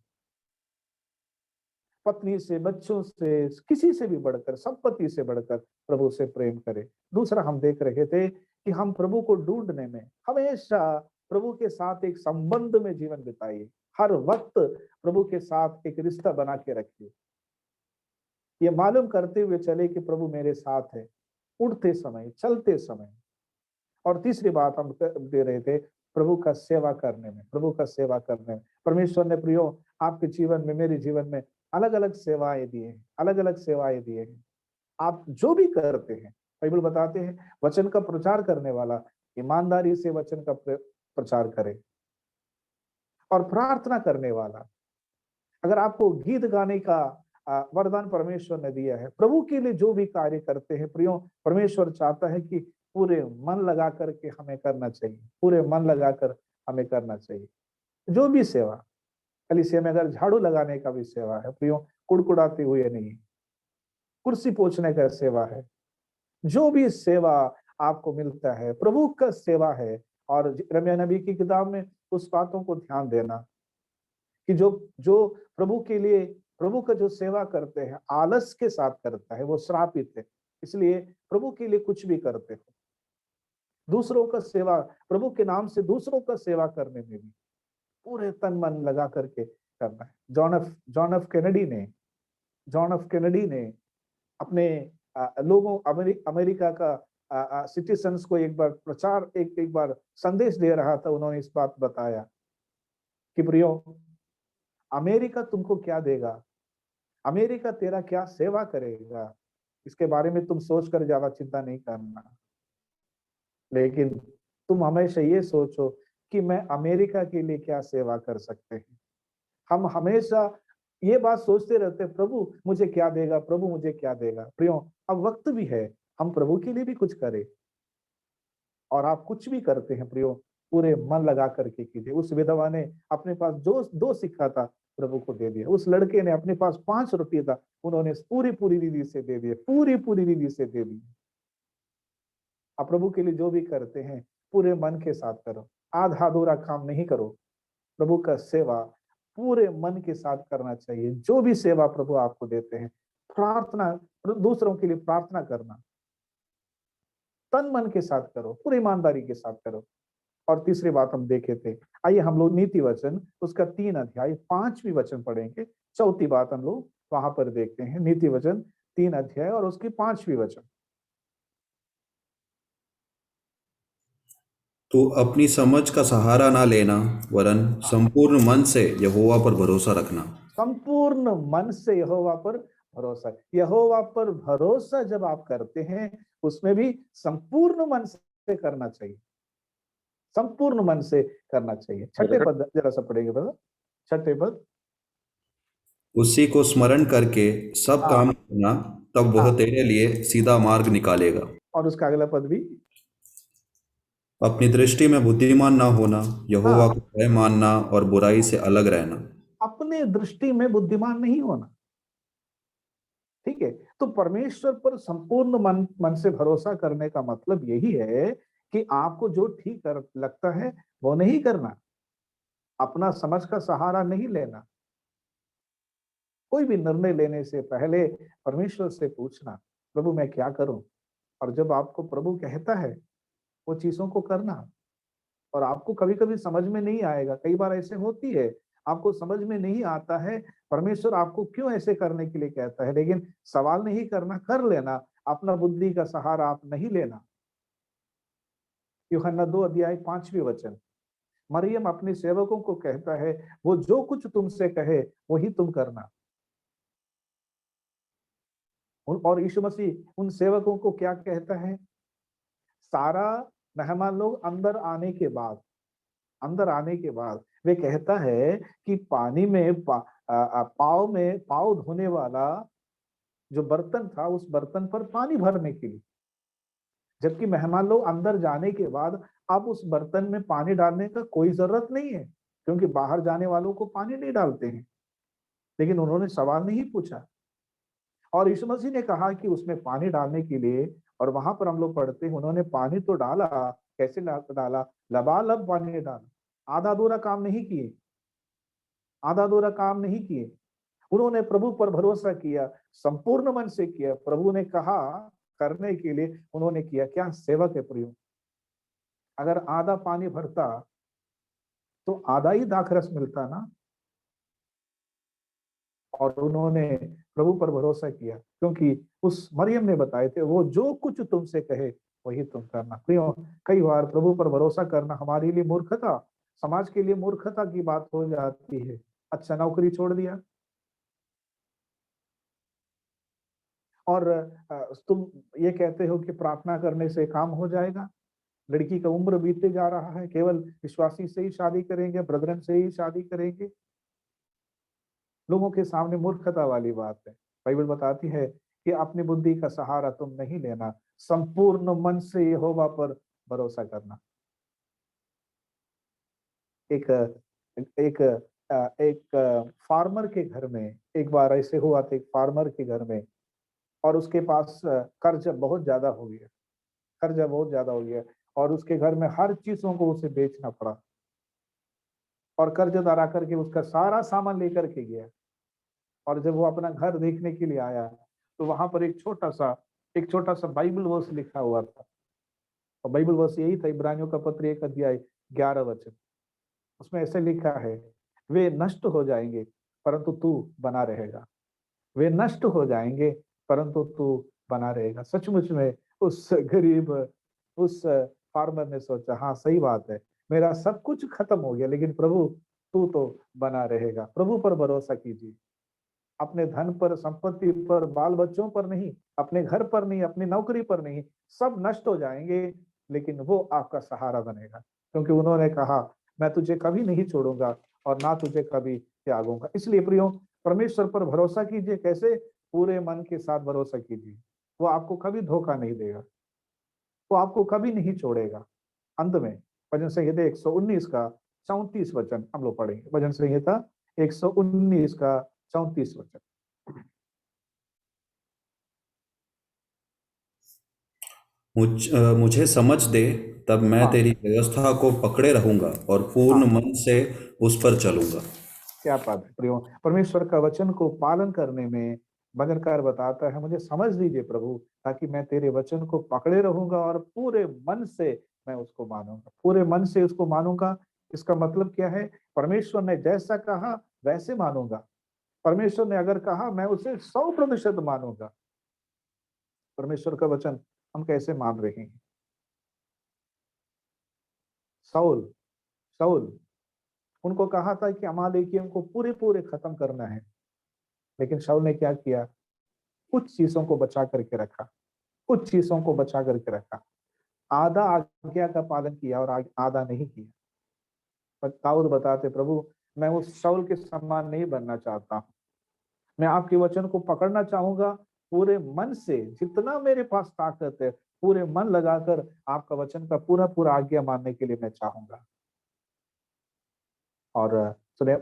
पत्नी से, बच्चों से, किसी से भी बढ़कर, संपत्ति से बढ़कर प्रभु से प्रेम करें। दूसरा हम देख रहे थे कि हम प्रभु को ढूंढने में हमेशा प्रभु के साथ एक संबंध में जीवन बिताइए, हर वक्त प्रभु के साथ एक रिश्ता बना के रखिए, ये मालूम करते हुए चले कि प्रभु मेरे साथ है, उठते समय, चलते समय। और तीसरी बात हम दे रहे थे, प्रभु का सेवा करने में, प्रभु का सेवा करने में। परमेश्वर ने प्रियो आपके जीवन में, मेरे जीवन में अलग अलग सेवाएं दी हैं, अलग अलग सेवाएं दी हैं। आप जो भी करते हैं, बाइबल बताते हैं, वचन का प्रचार करने वाला ईमानदारी से वचन का प्रचार करे। और प्रार्थना करने वाला, अगर आपको गीत गाने का वरदान परमेश्वर ने दिया है, प्रभु के लिए जो भी कार्य करते हैं प्रियो, परमेश्वर चाहता है कि पूरे मन लगा करके हमें करना चाहिए, पूरे मन लगाकर हमें करना चाहिए। जो भी सेवा, कलीसिया में अगर झाड़ू लगाने का भी सेवा है प्रियो, कुड़कुड़ाते हुए नहीं, कुर्सी पोछने का सेवा है, जो भी सेवा आपको मिलता है प्रभु का सेवा है। और यिर्मयाह नबी की किताब में उस बातों को ध्यान देना कि जो जो प्रभु के लिए, प्रभु का जो सेवा करते हैं आलस के साथ करता है वो श्रापित है। इसलिए प्रभु के लिए कुछ भी करते हो, दूसरों का सेवा, प्रभु के नाम से दूसरों का सेवा करने में भी पूरे तन मन लगा करके करना है। जॉन एफ कैनेडी ने अपने लोगों, अमेरिका का सिटीजन्स को एक बार प्रचार, एक बार संदेश दे रहा था। उन्होंने इस बात बताया कि प्रियो, अमेरिका तुमको क्या देगा, अमेरिका तेरा क्या सेवा करेगा, इसके बारे में तुम सोचकर ज्यादा चिंता नहीं करना, लेकिन तुम हमेशा ये सोचो कि मैं अमेरिका के लिए क्या सेवा कर सकते हैं। हम हमेशा ये बात सोचते रहते हैं, प्रभु मुझे क्या देगा, प्रभु मुझे क्या देगा। प्रियो, अब वक्त भी है हम प्रभु के लिए भी कुछ करें। और आप कुछ भी करते हैं प्रियो, पूरे मन लगा करके कीजिए। उस विधवा ने अपने पास जो दो सिक्का था प्रभु को दे दिया। उस लड़के ने अपने पास 5 रोटी था, उन्होंने पूरी पूरी विधि से दे दिए, पूरी पूरी विधि से दे दिए। आप प्रभु के लिए जो भी करते हैं पूरे मन के साथ करो, आधा अधूरा काम नहीं करो। प्रभु का सेवा पूरे मन के साथ करना चाहिए। जो भी सेवा प्रभु आपको देते हैं, प्रार्थना, दूसरों के लिए प्रार्थना करना, तन मन के साथ करो, पूरी ईमानदारी के साथ करो। और तीसरी बात हम देखे थे, आइए हम लोग नीति वचन उसका 3 अध्याय 5वीं वचन पढ़ेंगे। चौथी बात हम लोग वहां पर देखते हैं, नीति वचन 3 अध्याय और उसकी 5वीं वचन। तू अपनी समझ का सहारा ना लेना, वरन संपूर्ण मन से यहोवा पर भरोसा रखना। संपूर्ण मन से यहोवा पर भरोसा। यहोवा पर भरोसा जब आप करते हैं, उसमें भी संपूर्ण मन से करना चाहिए, संपूर्ण मन से करना चाहिए। छठे पद जरा सा पढ़ेंगे ब्रदर, छठे पद। उसी को स्मरण करके सब हाँ काम करना, तब वह हाँ, तेरे लिए सीधा मार्ग निकालेगा। और उसका अगला पद भी। अपनी दृष्टि में बुद्धिमान ना होना, यहोवा हाँ, को भय मानना और बुराई से अलग रहना। अपने दृष्टि में बुद्धिमान नहीं होना। ठीक है, तो परमेश्वर पर संपूर्ण मन से भरोसा करने का मतलब यही है कि आपको जो ठीक लगता है वो नहीं करना, अपना समझ का सहारा नहीं लेना। कोई भी निर्णय लेने से पहले परमेश्वर से पूछना, प्रभु मैं क्या करूं। और जब आपको प्रभु कहता है वो चीजों को करना। और आपको कभी कभी समझ में नहीं आएगा, कई बार ऐसे होती है, आपको समझ में नहीं आता है परमेश्वर आपको क्यों ऐसे करने के लिए कहता है, लेकिन सवाल नहीं करना, कर लेना, अपना बुद्धि का सहारा आप नहीं लेना। यूहन्ना 2 अध्याय 5वीं वचन। मरियम अपने सेवकों को कहता है, वो जो कुछ तुमसे कहे वही तुम करना। और यीशु मसीह उन सेवकों को क्या कहता है, सारा मेहमान लोग अंदर आने के बाद वे कहता है कि पानी में पाव धोने वाला जो बर्तन था, उस बर्तन पर पानी भरने के लिए। जबकि मेहमान लोग अंदर जाने के बाद अब उस बर्तन में पानी डालने का कोई जरूरत नहीं है, क्योंकि बाहर जाने वालों को पानी नहीं डालते हैं। लेकिन उन्होंने सवाल नहीं पूछा, और यीशु मसीह ने कहा कि उसमें पानी डालने के लिए, और वहां पर हम लोग पढ़ते हैं उन्होंने पानी तो डाला, कैसे डाला, लबालब पानी डाला। आधा अधूरा काम नहीं किए, आधा अधूरा काम नहीं किए। उन्होंने प्रभु पर भरोसा किया, संपूर्ण मन से किया। प्रभु ने कहा करने के लिए, उन्होंने किया। क्या सेवक है प्रियो, अगर आधा पानी भरता तो आधा ही दाखरस मिलता ना। और उन्होंने प्रभु पर भरोसा किया, क्योंकि उस मरियम ने बताए थे, वो जो कुछ तुमसे कहे वही तुम करना। प्रियो, कई बार प्रभु पर भरोसा करना हमारे लिए मूर्खता, समाज के लिए मूर्खता की बात हो जाती है। अच्छा, नौकरी छोड़ दिया और तुम ये कहते हो कि प्रार्थना करने से काम हो जाएगा। लड़की का उम्र बीतते जा रहा है, केवल विश्वासी से ही शादी करेंगे, ब्रदरन से ही शादी करेंगे। लोगों के सामने मूर्खता वाली बात है। बाइबल बताती है कि अपनी बुद्धि का सहारा तुम नहीं लेना, संपूर्ण मन से यहोवा पर भरोसा करना। एक एक एक फार्मर के घर में एक बार ऐसे हुआ था, एक फार्मर के घर में, और उसके पास कर्ज बहुत ज्यादा हो गया, कर्जा बहुत ज्यादा हो गया, और उसके घर में हर चीजों को उसे बेचना पड़ा। और कर्जदार आकर के उसका सारा सामान लेकर के गया। और जब वो अपना घर देखने के लिए आया, तो वहां पर एक छोटा सा बाइबल वर्स लिखा हुआ था। और बाइबल वर्स यही था, इब्रानियों का पत्र 1 अध्याय 11 वचन। उसमें ऐसे लिखा है, वे नष्ट हो जाएंगे परंतु तू बना रहेगा। वे नष्ट हो जाएंगे परंतु तू बना रहेगा। सचमुच में उस गरीब, उस फार्मर ने सोचा, हाँ सही बात है, मेरा सब कुछ खत्म हो गया, लेकिन प्रभु तू तो बना रहेगा। प्रभु पर भरोसा कीजिए, अपने धन पर, संपत्ति पर, बाल बच्चों पर नहीं, अपने घर पर नहीं, अपनी नौकरी पर नहीं, सब नष्ट हो जाएंगे, लेकिन वो आपका सहारा बनेगा, क्योंकि उन्होंने कहा मैं तुझे कभी नहीं छोड़ूंगा और ना तुझे कभी त्यागूंगा। इसलिए प्रियो, परमेश्वर पर भरोसा कीजिए। कैसे? पूरे मन के साथ भरोसा कीजिए। वो आपको कभी धोखा नहीं देगा, वो आपको कभी नहीं छोड़ेगा। अंत में भजन संहिता 119 का 34 वचन हम लोग पढ़ेंगे। भजन संहिता 119 का 34 वचन। मुझे समझ दे, तब मैं हाँ, तेरी व्यवस्था को पकड़े रहूंगा और पूर्ण हाँ, मन से उस पर चलूंगा। क्या बात है प्रियो। परमेश्वर का वचन को पालन करने में भजनकार बताता है, मुझे समझ दीजिए प्रभु, ताकि मैं तेरे वचन को पकड़े रहूंगा और पूरे मन से मैं उसको मानूंगा, पूरे मन से उसको मानूंगा। इसका मतलब क्या है? परमेश्वर ने जैसा कहा वैसे मानूंगा। परमेश्वर ने अगर कहा मैं उसे 100% मानूंगा। परमेश्वर का वचन हम कैसे मान रहे हैं? साउल साउल उनको कहा था कि अमालेकियों को पूरे पूरे खत्म करना है, लेकिन शाऊल ने क्या किया? कुछ चीजों को बचा करके रखा, कुछ चीजों को बचा करके रखा। आधा आज्ञा का पालन किया और आधा नहीं किया। पर दाऊद बताते, प्रभु मैं उस शाऊल के समान नहीं बनना चाहता हूँ। मैं आपके वचन को पकड़ना चाहूंगा पूरे मन से, जितना मेरे पास ताकत है पूरे मन लगाकर आपका वचन का पूरा पूरा आज्ञा मानने के लिए मैं चाहूंगा। और सुने,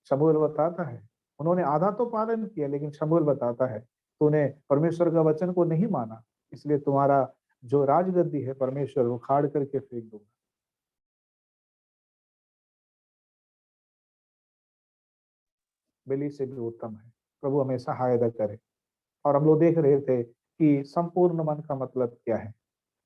शमूएल बताता है उन्होंने आधा तो पालन किया, लेकिन शमूएल बताता है तूने परमेश्वर का वचन को नहीं माना, इसलिए तुम्हारा जो राजगद्दी है परमेश्वर उखाड़ करके फेंक दूंगा। बलि से भी उत्तम है। प्रभु हमें सहायता करे। और हम लोग देख रहे थे कि संपूर्ण मन का मतलब क्या है,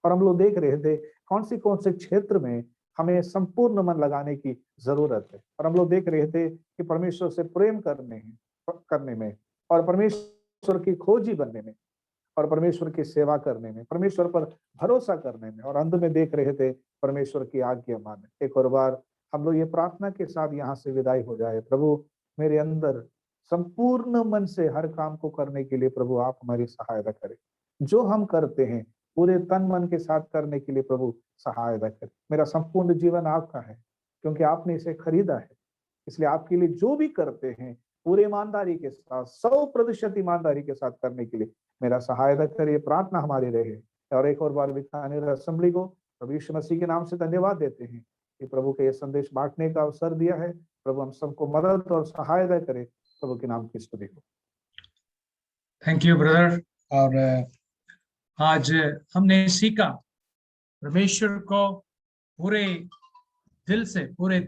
और हम लोग देख रहे थे कौन से क्षेत्र में हमें संपूर्ण मन लगाने की जरूरत है। और हम लोग देख रहे थे कि परमेश्वर से प्रेम करने में, और परमेश्वर की खोजी बनने में, और परमेश्वर की सेवा करने में, परमेश्वर पर भरोसा करने में, और अंत में देख रहे थे परमेश्वर की आज्ञा मानने। एक और बार हम लोग ये प्रार्थना के साथ यहाँ से विदाई हो जाए, प्रभु मेरे अंदर संपूर्ण मन से हर काम को करने के लिए प्रभु आप हमारी सहायता करें। जो हम करते हैं पूरे तन मन के साथ करने के लिए प्रभु सहायता करें। मेरा संपूर्ण जीवन आपका है, क्योंकि आपने इसे खरीदा है। इसलिए आपके लिए जो भी करते हैं पूरे ईमानदारी के साथ, 100% ईमानदारी के साथ करने के लिए मेरा सहायता करिए। प्रार्थना हमारी रहे। और एक और बार बीकानेर असेंबली को प्रभु यीशु मसीह के नाम से धन्यवाद देते हैं कि प्रभु के ये संदेश बांटने का अवसर दिया है। प्रभु हम सबको मदद और सहायता करे। प्रभु के नाम की स्तुति हो। Thank you brother. और आज हमने सीखा परमेश्वर को पूरे दिल से, पूरे